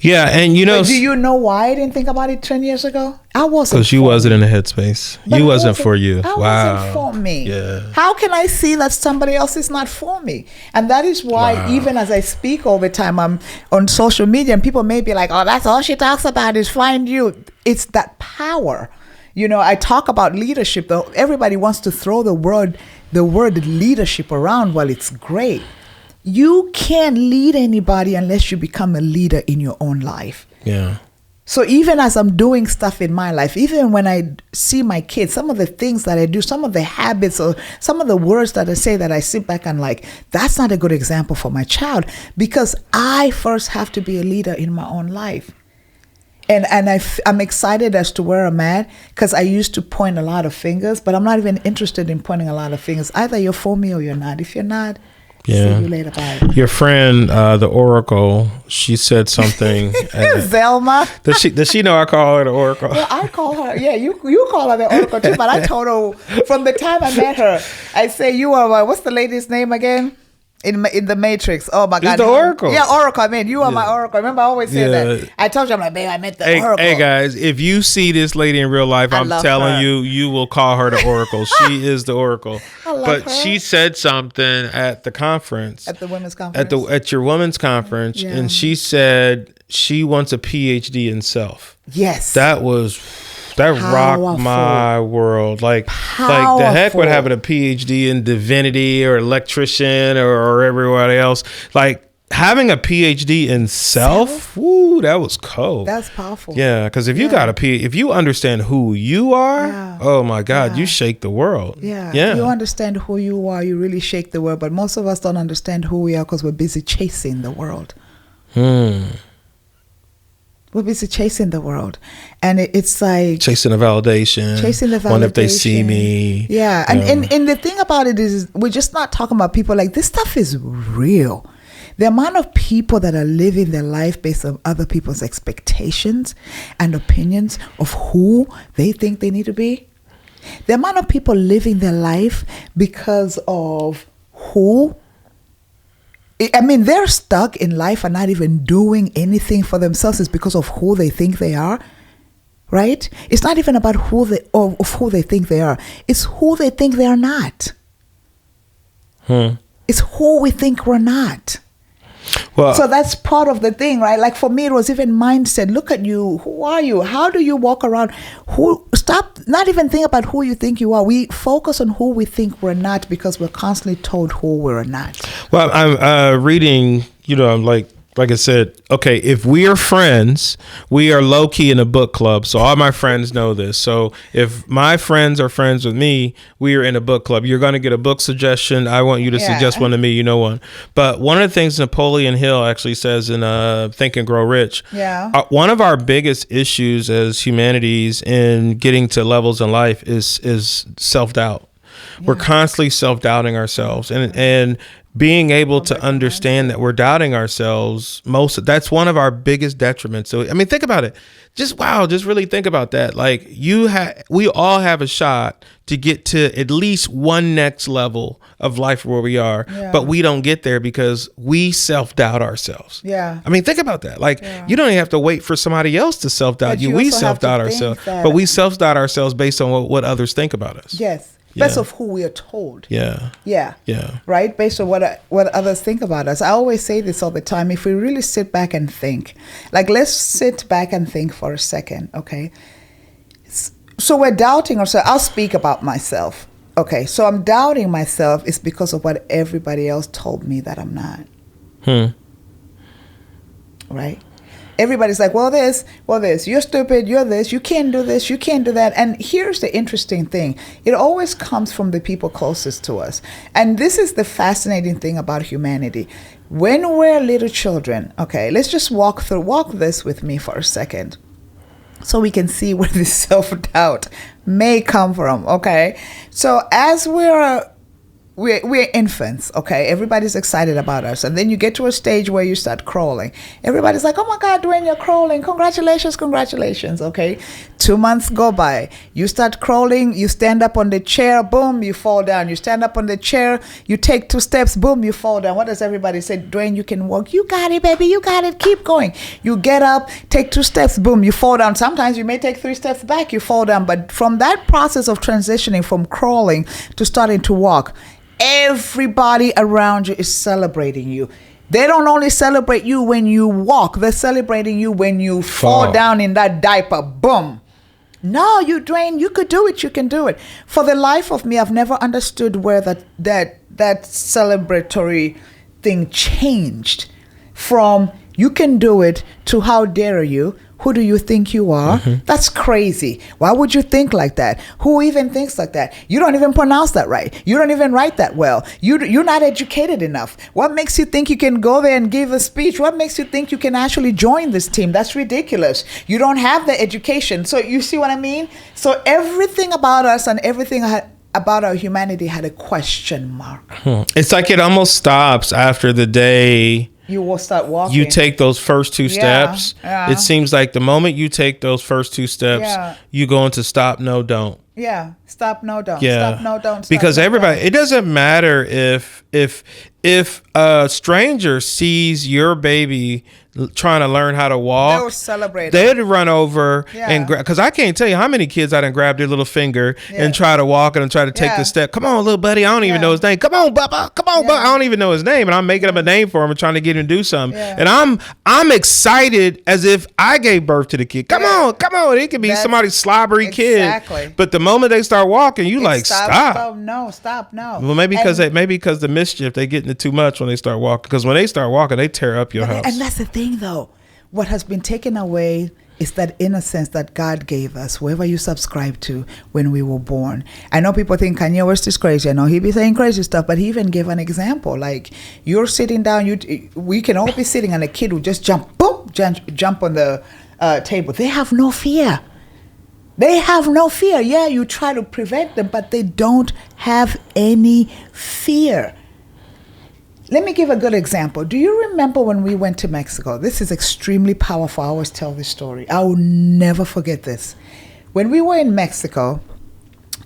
Yeah, and But do you know why I didn't think about it 10 years ago? I wasn't. Because you wasn't in the headspace. You wasn't for you. I wasn't for me. Yeah. How can I see that somebody else is not for me? And that is why even as I speak all the time, I'm on social media and people may be like, oh, that's all she talks about is find you. It's that power. You know, I talk about leadership, though everybody wants to throw the word leadership around. Well, it's great. You can't lead anybody unless you become a leader in your own life. Yeah. So even as I'm doing stuff in my life, even when I see my kids, some of the things that I do, some of the habits or some of the words that I say that I sit back and like, that's not a good example for my child, because I first have to be a leader in my own life. And I'm excited as to where I'm at, because I used to point a lot of fingers, but I'm not even interested in pointing a lot of fingers. Either you're for me or you're not. If you're not, see you later. Bye. Your friend, the Oracle, she said something. Zelma. Does she know I call her the Oracle? Well, I call her. Yeah, you call her the Oracle too. But I told her from the time I met her, I say you are what's the lady's name again? In the Matrix. Oh my God. It's the Oracle. Yeah, Oracle. I mean, you are my Oracle. Remember, I always say that. I told you, I'm like, babe, I met the Oracle. Hey guys, if you see this lady in real life, I'm telling you, you will call her the Oracle. She is the Oracle. But she said something at the conference. At the women's conference. At your women's conference, and she said she wants a PhD in self. Yes. That rocked my world. Like the heck with having a PhD in divinity or electrician or everybody else. Like having a PhD in self, woo, that was cool. That's powerful. Yeah, because if you got a PhD, if you understand who you are, oh my God, you shake the world. Yeah. You understand who you are, you really shake the world. But most of us don't understand who we are because we're busy chasing the world. We're busy chasing the world. And it's like... Chasing the validation. Wonder if they see me. Yeah. And the thing about it is we're just not talking about people like this stuff is real. The amount of people that are living their life based on other people's expectations and opinions of who they think they need to be. The amount of people living their life because of who... I mean, they're stuck in life and not even doing anything for themselves. It's because of who they think they are, right? It's not even about who they think they are. It's who they think they are not. It's who we think we're not. Well, so that's part of the thing, right? Like for me, it was even mindset. Look at you. Who are you? How do you walk around? Stop, not even think about who you think you are. We focus on who we think we're not because we're constantly told who we're not. Well, I'm reading, like I said, okay, if we are friends, we are low key in a book club. So all my friends know this. So if my friends are friends with me, we are in a book club. You're going to get a book suggestion. I want you to suggest one to me. You know one. But one of the things Napoleon Hill actually says in Think and Grow Rich, one of our biggest issues as humanities in getting to levels in life is self-doubt. Yeah. We're constantly self-doubting ourselves. And being able to understand that we're doubting ourselves, that's one of our biggest detriments. So, I mean, think about it. Just really think about that. Like we all have a shot to get to at least one next level of life where we are, but we don't get there because we self-doubt ourselves. Yeah. I mean, think about that. Like you don't even have to wait for somebody else to self-doubt you. We self-doubt ourselves, but we self-doubt ourselves based on what others think about us. Yes. Based of who we are told. Yeah. Right? Based on what others think about us. I always say this all the time. If we really sit back and think, like let's sit back and think for a second, okay? So we're doubting ourselves. I'll speak about myself. Okay, so I'm doubting myself is because of what everybody else told me that I'm not. Right? Everybody's like, well, this, you're stupid, you're this, you can't do this, you can't do that. And here's the interesting thing. It always comes from the people closest to us. And this is the fascinating thing about humanity. When we're little children, okay, let's just walk this with me for a second so we can see where this self-doubt may come from, okay? So as we're we're infants, okay? Everybody's excited about us. And then you get to a stage where you start crawling. Everybody's like, oh my God, Duane, you're crawling. Congratulations, congratulations, okay? 2 months go by. You start crawling. You stand up on the chair. Boom, you fall down. You stand up on the chair. You take 2 steps. Boom, you fall down. What does everybody say? Duane, you can walk. You got it, baby. You got it. Keep going. You get up, take 2 steps. Boom, you fall down. Sometimes you may take 3 steps back. You fall down. But from that process of transitioning from crawling to starting to walk, everybody around you is celebrating you. They don't only celebrate you when you walk, they're celebrating you when you fall down in that diaper. Boom. No, you Duane, you could do it, you can do it. For the life of me, I've never understood where that celebratory thing changed from you can do it to how dare you. Who do you think you are? Mm-hmm. That's crazy. Why would you think like that? Who even thinks like that? You don't even pronounce that right. You don't even write that well. You're not educated enough. What makes you think you can go there and give a speech? What makes you think you can actually join this team? That's ridiculous. You don't have the education. So you see what I mean? So everything about us and everything about our humanity had a question mark. It's like it almost stops after the day you will start walking. You take those first 2 steps. Yeah. It seems like the moment you take those first 2 steps, you go into stop, no, don't. Yeah. Stop, no, don't. Stop, no, don't. Stop, because no, everybody, don't. It doesn't matter if a stranger sees your baby trying to learn how to walk, they'll celebrate. They'd run over and grab, because I can't tell you how many kids I done grabbed their little finger and try to walk and try to take the step. Come on, little buddy. I don't even know his name. Come on, Bubba. Come on, Bubba. I don't even know his name, and I'm making up a name for him and trying to get him to do something. And I'm excited as if I gave birth to the kid. Come on. It could be somebody's slobbery kid. But the moment they start walking, you like stop. No. Well, maybe because the mischief, they get into too much when they start walking. Because when they start walking, they tear up your house. And that's the thing, though. What has been taken away is that innocence that God gave us, whoever you subscribe to, when we were born. I know people think Kanye West is crazy. I know he be saying crazy stuff, but he even gave an example. Like, you're sitting down, we can all be sitting, and a kid would just jump on the table. They have no fear. Yeah, you try to prevent them, but they don't have any fear. Let me give a good example. Do you remember when we went to Mexico? This is extremely powerful. I always tell this story. I will never forget this. When we were in Mexico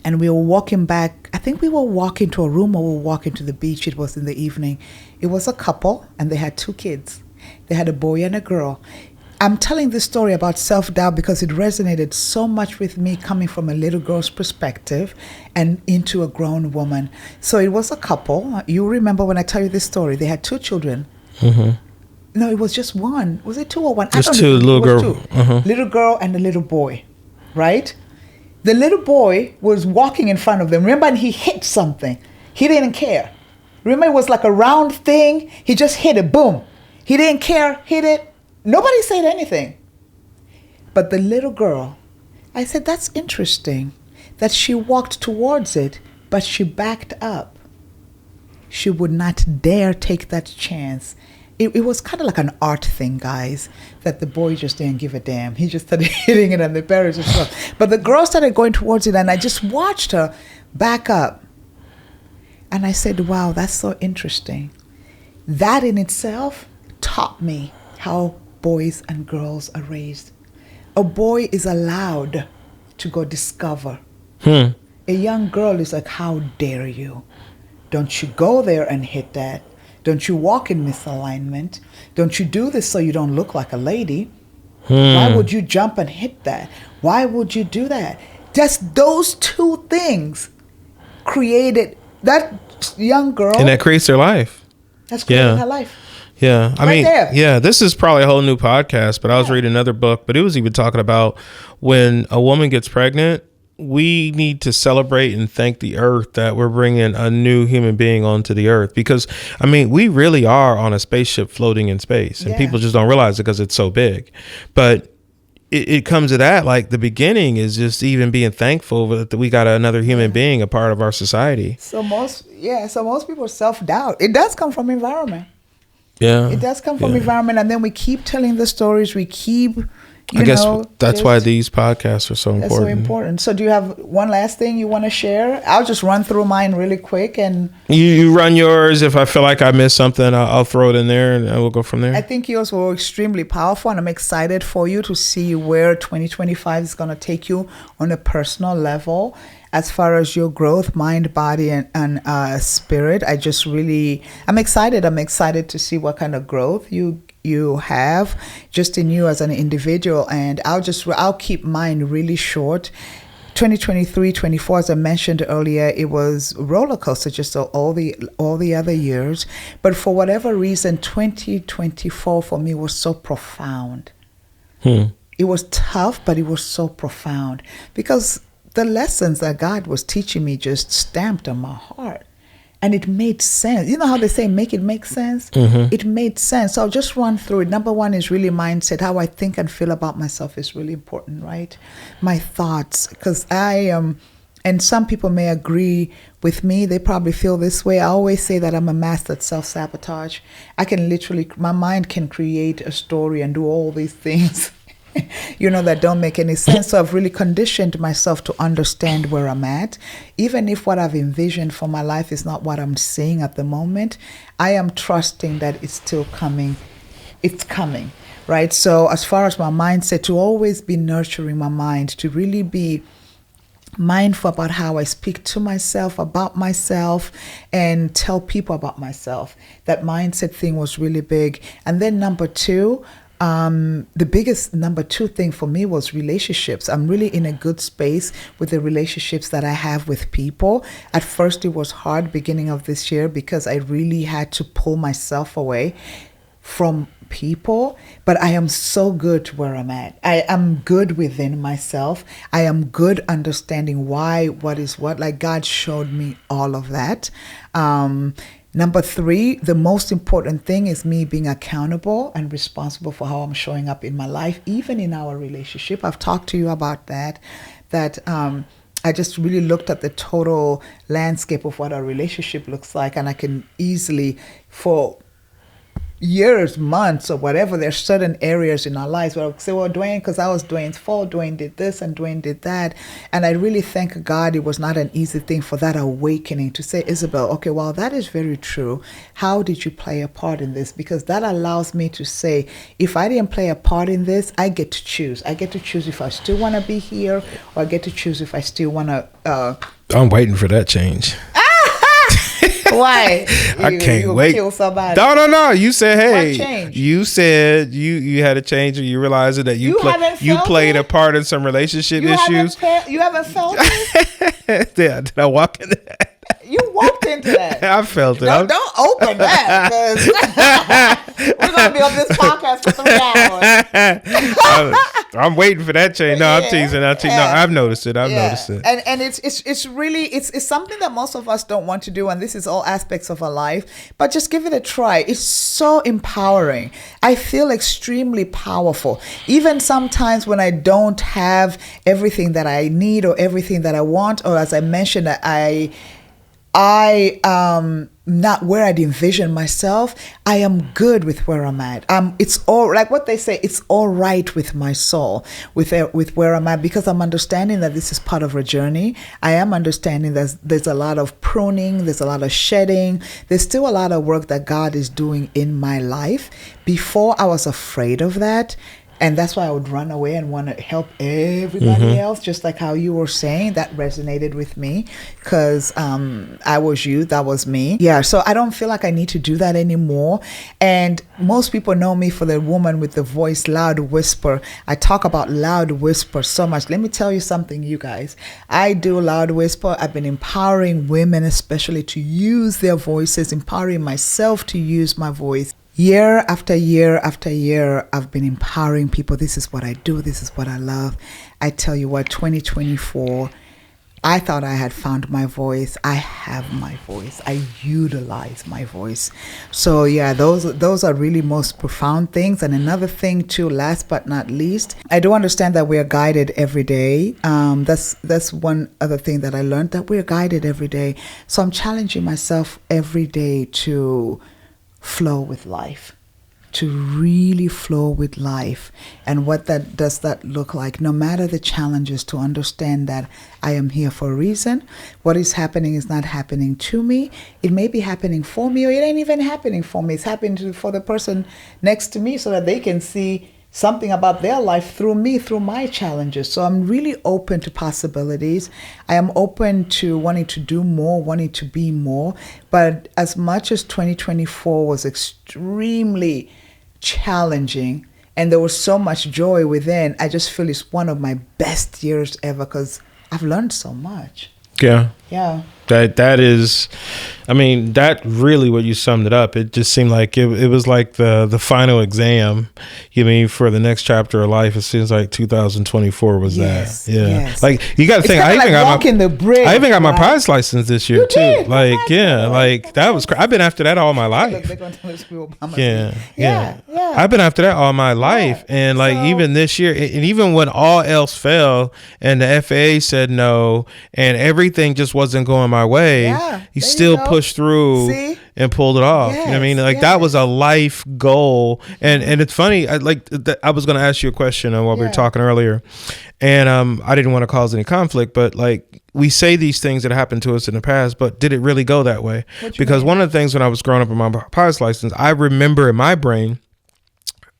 and we were walking back, I think we were walking to a room or we were walking to the beach. It was in the evening. It was a couple and they had 2 kids. They had a boy and a girl. I'm telling this story about self-doubt because it resonated so much with me coming from a little girl's perspective and into a grown woman. So it was a couple. You remember when I tell you this story, they had 2 children. Mm-hmm. No, it was just one. Was it 2 or 1? It was 2, little girl. Mm-hmm. Little girl and a little boy, right? The little boy was walking in front of them. Remember, and he hit something. He didn't care. Remember, it was like a round thing. He just hit it. Boom. He didn't care. Hit it. Nobody said anything. But the little girl, I said, that's interesting that she walked towards it, but she backed up. She would not dare take that chance. It was kind of like an art thing, guys, that the boy just didn't give a damn. He just started hitting it and the parents just stuff. But the girl started going towards it and I just watched her back up. And I said, wow, that's so interesting. That in itself taught me how boys and girls are raised. A boy is allowed to go discover. A young girl is like, how dare you? Don't you go there and hit that. Don't you walk in misalignment. Don't you do this so you don't look like a lady. Why would you jump and hit that? Why would you do that? Just those 2 things created that young girl. And that creates their life. That's created her life. Yeah. I mean, this is probably a whole new podcast, but I was reading another book, but it was even talking about when a woman gets pregnant, we need to celebrate and thank the earth that we're bringing a new human being onto the earth. Because, I mean, we really are on a spaceship floating in space and people just don't realize it because it's so big. But it comes to that, like the beginning is just even being thankful that we got another human being a part of our society. So most people self-doubt. It does come from environment. Yeah. It does come from environment, and then we keep telling the stories. We keep I guess that's why these podcasts are so important. That's so important. So do you have one last thing you want to share? I'll just run through mine really quick. And you run yours. If I feel like I missed something, I'll throw it in there and we'll go from there. I think yours were extremely powerful, and I'm excited for you to see where 2025 is going to take you on a personal level as far as your growth, mind, body, and spirit. I'm excited. I'm excited to see what kind of growth you have just in you as an individual. And I'll keep mine really short. 2023, 24, as I mentioned earlier, it was roller coaster, just all the other years. But for whatever reason, 2024 for me was so profound. It was tough, but it was so profound because the lessons that God was teaching me just stamped on my heart. And it made sense. You know how they say, make it make sense? Mm-hmm. It made sense. So I'll just run through it. Number one is really mindset. How I think and feel about myself is really important, right? My thoughts, because and some people may agree with me. They probably feel this way. I always say that I'm a master at self-sabotage. My mind can create a story and do all these things that don't make any sense. So I've really conditioned myself to understand where I'm at. Even if what I've envisioned for my life is not what I'm seeing at the moment, I am trusting that it's still coming. It's coming, right? So as far as my mindset, to always be nurturing my mind, to really be mindful about how I speak to myself, about myself, and tell people about myself. That mindset thing was really big. And then number two, the biggest number two thing for me was relationships. I'm really in a good space with the relationships that I have with people. At first, it was hard beginning of this year because I really had to pull myself away from people, but I am so good where I'm at. I am good within myself. I am good understanding why, what is what. Like God showed me all of that. Number three, the most important thing is me being accountable and responsible for how I'm showing up in my life, even in our relationship. I've talked to you about that I just really looked at the total landscape of what our relationship looks like, and I can easily, for years, months, or whatever, there's certain areas in our lives where I would say, well, Duane, because I was Duane's fault, Duane did this and Duane did that. And I really thank God it was not an easy thing for that awakening to say, Isabel, okay, well, that is very true. How did you play a part in this? Because that allows me to say, if I didn't play a part in this, I get to choose. I get to choose if I still want to be here, or I get to choose if I still want to... I'm waiting for that change. Why? I can't wait. Kill somebody. No. You said, hey. What changed? You said you had a change, and you realized that you played a part in some relationship issues. You haven't felt it? Yeah, did I walk in that? You walked into that. I felt it. Don't open that, because we're going to be on this podcast for 3 hours. I'm waiting for that change. No, I'm teasing. No, I've noticed it. I've noticed it. And it's really, it's something that most of us don't want to do, and this is all aspects of our life, but just give it a try. It's so empowering. I feel extremely powerful. Even sometimes when I don't have everything that I need or everything that I want, or as I mentioned, I not where I'd envision myself, I am good with where I'm at. It's all, like what they say, it's all right with my soul, with where I'm at, because I'm understanding that this is part of a journey. I am understanding that there's a lot of pruning, there's a lot of shedding, there's still a lot of work that God is doing in my life. Before, I was afraid of that. And that's why I would run away and want to help everybody else, just like how you were saying. That resonated with me, because I was you, that was me. Yeah, so I don't feel like I need to do that anymore. And most people know me for the woman with the voice, loud whisper. I talk about loud whisper so much. Let me tell you something, you guys. I do loud whisper. I've been empowering women especially to use their voices, empowering myself to use my voice. Year after year after year, I've been empowering people. This is what I do. This is what I love. I tell you what, 2024, I thought I had found my voice. I have my voice. I utilize my voice. So yeah, those are really most profound things. And another thing too, last but not least, I do understand that we are guided every day. That's one other thing that I learned, that we are guided every day. So I'm challenging myself every day to flow with life, to really flow with life. And what does that look like? No matter the challenges, to understand that I am here for a reason. What is happening is not happening to me. It may be happening for me, or it ain't even happening for me. It's happening for the person next to me so that they can see something about their life through me, through my challenges. So I'm really open to possibilities. I am open to wanting to do more, wanting to be more. But as much as 2024 was extremely challenging and there was so much joy within, I just feel it's one of my best years ever because I've learned so much. Yeah. Yeah. That is, I mean, that really what you summed it up. It just seemed like it was like the final exam. You mean for the next chapter of life? It seems like 2024 was that. Yeah, yes. like you got to think. I even got my pilot's license this year too. Like like that was. I've been after that all my life. Yeah. I've been after that all my life, and like even this year, and even when all else fell, and the FAA said no, and everything just wasn't going my way, you still pushed through and pulled it off. You know what I mean? Like that was a life goal. And it's funny, I was going to ask you a question on what we were talking earlier, and I didn't want to cause any conflict, but like we say these things that happened to us in the past, but did it really go that way? Because one of the things when I was growing up in my pilot's license, I remember in my brain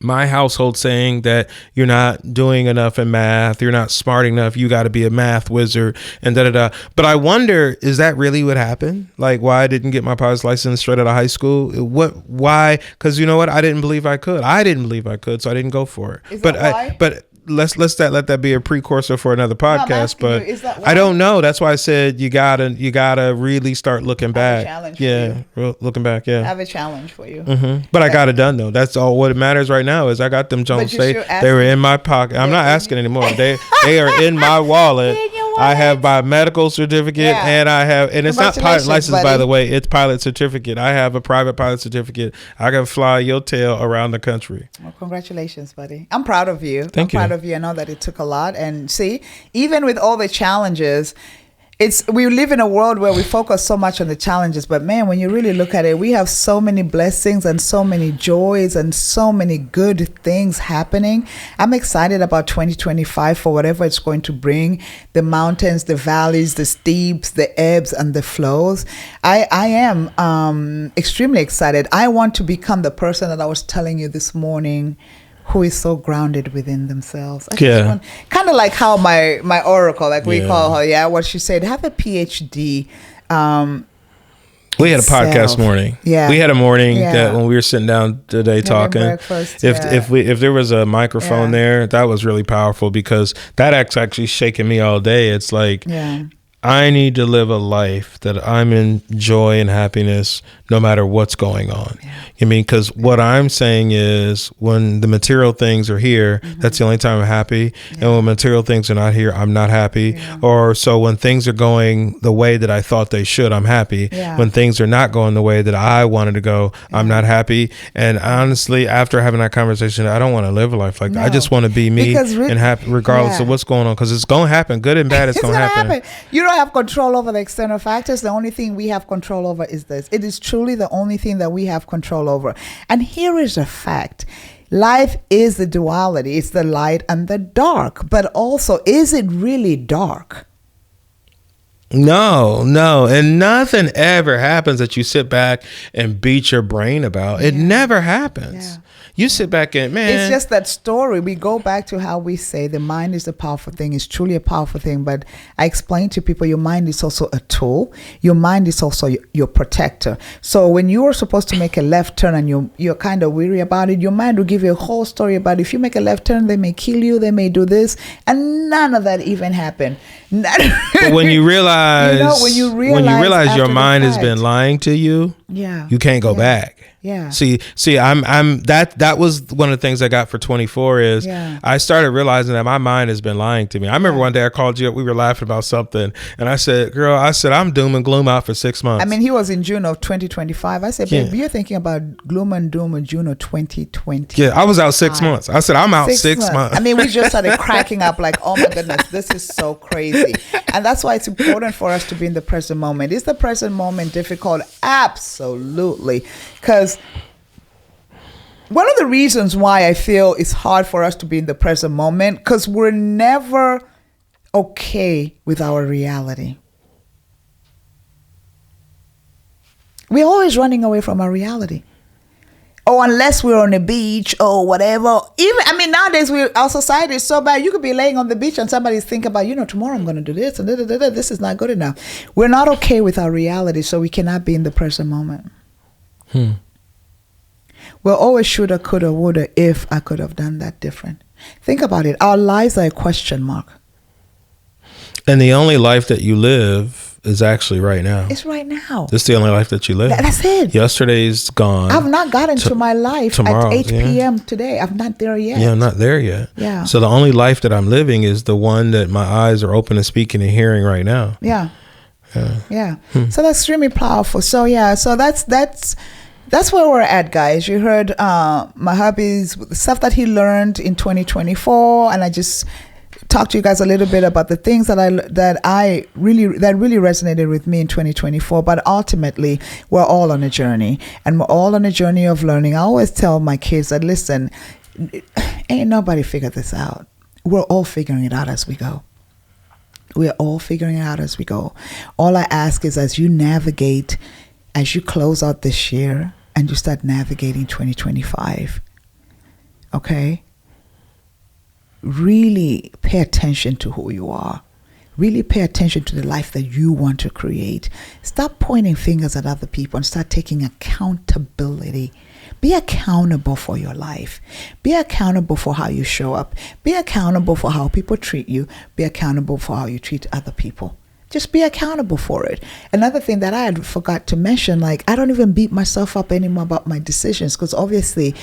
my household saying that you're not doing enough in math, you're not smart enough, you got to be a math wizard, and da-da-da. But I wonder, is that really what happened? Like, why I didn't get my pilot's license straight out of high school? Why? Because you know what? I didn't believe I could, so I didn't go for it. Is that why? But let that be a precursor for another podcast. But I don't know. That's why I said you gotta really start looking back. Looking back. I have a challenge for you. Mm-hmm. But I got it done though. That's all. What matters right now is I got them Jones. They were in my pocket. I'm not asking anymore. They are in my wallet. I have my medical certificate and it's not pilot license, buddy. By the way, it's pilot certificate. I have a private pilot certificate. I can fly your tail around the country. Well, congratulations, buddy. I'm proud of you. Thank you. I'm proud of you. I know that it took a lot. And see, even with all the challenges, we live in a world where we focus so much on the challenges, but man, when you really look at it, we have so many blessings and so many joys and so many good things happening. I'm excited about 2025 for whatever it's going to bring, the mountains, the valleys, the steeps, the ebbs and the flows. I am extremely excited. I want to become the person that I was telling you this morning, who is so grounded within themselves. Kind of like how my oracle, like we call her, what she said, have a PhD. We had a podcast morning. Yeah, we had a morning that when we were sitting down today talking. If there was a microphone there, that was really powerful because that actually shaking me all day. It's like I need to live a life that I'm in joy and happiness no matter what's going on. I mean, because what I'm saying is when the material things are here, that's the only time I'm happy. And when material things are not here, I'm not happy. Or so when things are going the way that I thought they should, I'm happy. When things are not going the way that I wanted to go, I'm not happy. And honestly, after having that conversation, I don't want to live a life like that. I just want to be me and happy regardless of what's going on. Because it's going to happen. Good and bad, it's going to happen. You don't have control over the external factors. The only thing we have control over is this. It is truly the only thing that we have control over. And here is a fact. Life is the duality. It's the light and the dark. But also, is it really dark? No. And nothing ever happens that you sit back and beat your brain about. It never happens. You sit back and, man. It's just that story. We go back to how we say the mind is a powerful thing. It's truly a powerful thing. But I explain to people your mind is also a tool. Your mind is also your protector. So when you are supposed to make a left turn and you're kind of weary about it, your mind will give you a whole story about if you make a left turn, they may kill you, they may do this. And none of that even happened. But when you realize, your mind has been lying to you, you can't go back. See, that was one of the things I got for 24 is I started realizing that my mind has been lying to me. I remember one day I called you up, we were laughing about something, and I said, girl, I'm doom and gloom out for 6 months. I mean, he was in June of 2025. I said, babe, you're thinking about gloom and doom in June of 2020. Yeah, I was out 6 months. I said, I'm out 6 months. I mean, we just started cracking up like, oh my goodness, this is so crazy. And that's why it's important for us to be in the present moment. Is the present moment difficult? Absolutely. Because one of the reasons why I feel it's hard for us to be in the present moment, because we're never okay with our reality. We're always running away from our reality. Or unless we're on a beach or whatever. Nowadays our society is so bad. You could be laying on the beach and somebody's thinking about, tomorrow I'm going to do this and this is not good enough. We're not okay with our reality, so we cannot be in the present moment. We're always shoulda, coulda, woulda, if I could have done that different. Think about it. Our lives are a question mark. And the only life that you live is actually right now. It's right now. This is the only life that you live. That's it. Yesterday's gone. I've not gotten to my life at 8 p.m. today. I'm not there yet. Yeah, I'm not there yet. Yeah. So the only life that I'm living is the one that my eyes are open and speaking and hearing right now. Yeah. So that's extremely powerful. So that's where we're at, guys. You heard my hubby's the stuff that he learned in 2024, and I just talk to you guys a little bit about the things that really resonated with me in 2024. But ultimately, we're all on a journey, and we're all on a journey of learning. I always tell my kids that, listen, ain't nobody figured this out. We're all figuring it out as we go. We're all figuring it out as we go. All I ask is, as you navigate, as you close out this year and you start navigating 2025, okay? Really pay attention to who you are. Really pay attention to the life that you want to create. Stop pointing fingers at other people and start taking accountability. Be accountable for your life. Be accountable for how you show up. Be accountable for how people treat you. Be accountable for how you treat other people. Just be accountable for it. Another thing that I had forgot to mention, I don't even beat myself up anymore about my decisions, because obviously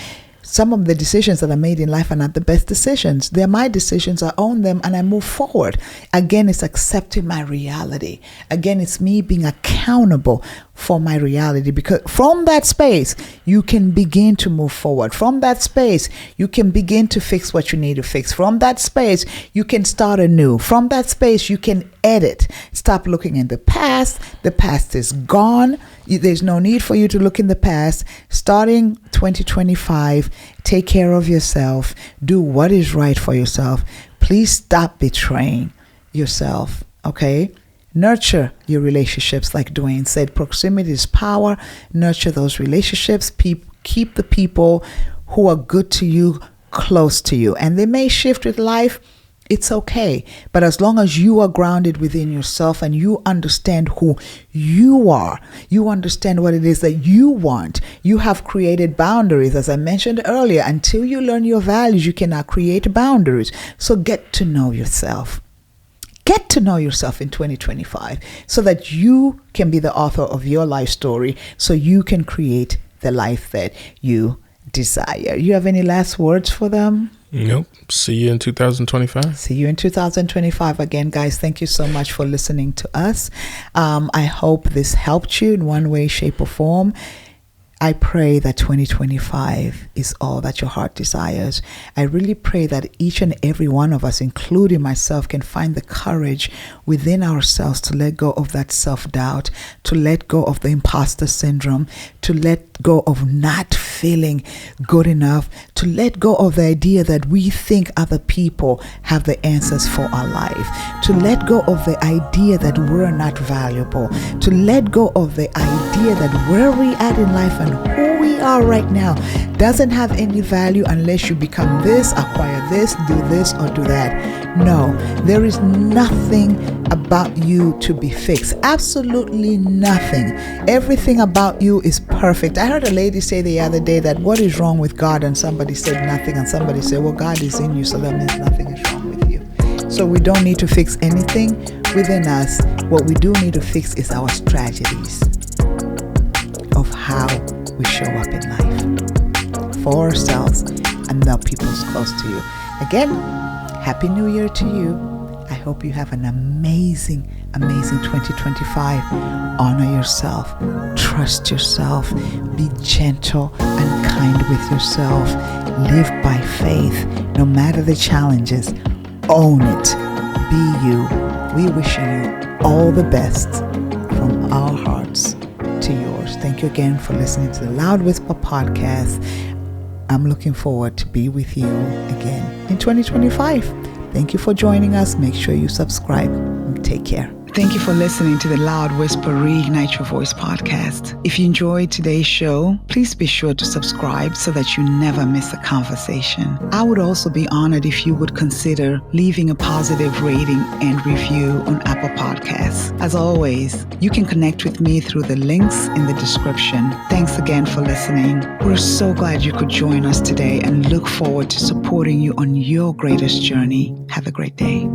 some of the decisions that I made in life are not the best decisions. They're my decisions. I own them and I move forward. Again, it's accepting my reality. Again, it's me being accountable for my reality, because from that space, you can begin to move forward. From that space, you can begin to fix what you need to fix. From that space, you can start anew. From that space, you can edit. Stop looking in the past. The past is gone. There's no need for you to look in the past. Starting 2025, take care of yourself. Do what is right for yourself. Please stop betraying yourself, okay? Nurture your relationships, like Duane said. Proximity is power. Nurture those relationships. Keep the people who are good to you close to you. And they may shift with life. It's okay. But as long as you are grounded within yourself and you understand who you are, you understand what it is that you want, you have created boundaries. As I mentioned earlier, until you learn your values, you cannot create boundaries. So get to know yourself. Get to know yourself in 2025 so that you can be the author of your life story, so you can create the life that you desire. You have any last words for them? Nope. See you in 2025. See you in 2025. Again, guys, thank you so much for listening to us. I hope this helped you in one way, shape, or form. I pray that 2025 is all that your heart desires. I really pray that each and every one of us, including myself, can find the courage within ourselves to let go of that self-doubt, to let go of the imposter syndrome, to let go of not feeling good enough, to let go of the idea that we think other people have the answers for our life, to let go of the idea that we're not valuable, to let go of the idea that where we at in life and who we are right now doesn't have any value unless you become this, acquire this, do this, or do that. No, there is nothing about you to be fixed. Absolutely nothing. Everything about you is perfect. I heard a lady say the other day that what is wrong with God, and somebody said nothing, and somebody said, well, God is in you, so that means nothing is wrong with you. So we don't need to fix anything within us. What we do need to fix is our strategies of how we show up in life for ourselves and the people close to you. Again, Happy New Year to you. I hope you have an amazing, amazing 2025. Honor yourself. Trust yourself. Be gentle and kind with yourself. Live by faith. No matter the challenges, own it. Be you. We wish you all the best from our hearts to yours. Thank you again for listening to the Loud Whisper podcast. I'm looking forward to be with you again in 2025. Thank you for joining us. Make sure you subscribe. Take care. Thank you for listening to the Loud Whisper Reignite Your Voice podcast. If you enjoyed today's show, please be sure to subscribe so that you never miss a conversation. I would also be honored if you would consider leaving a positive rating and review on Apple Podcasts. As always, you can connect with me through the links in the description. Thanks again for listening. We're so glad you could join us today and look forward to supporting you on your greatest journey. Have a great day.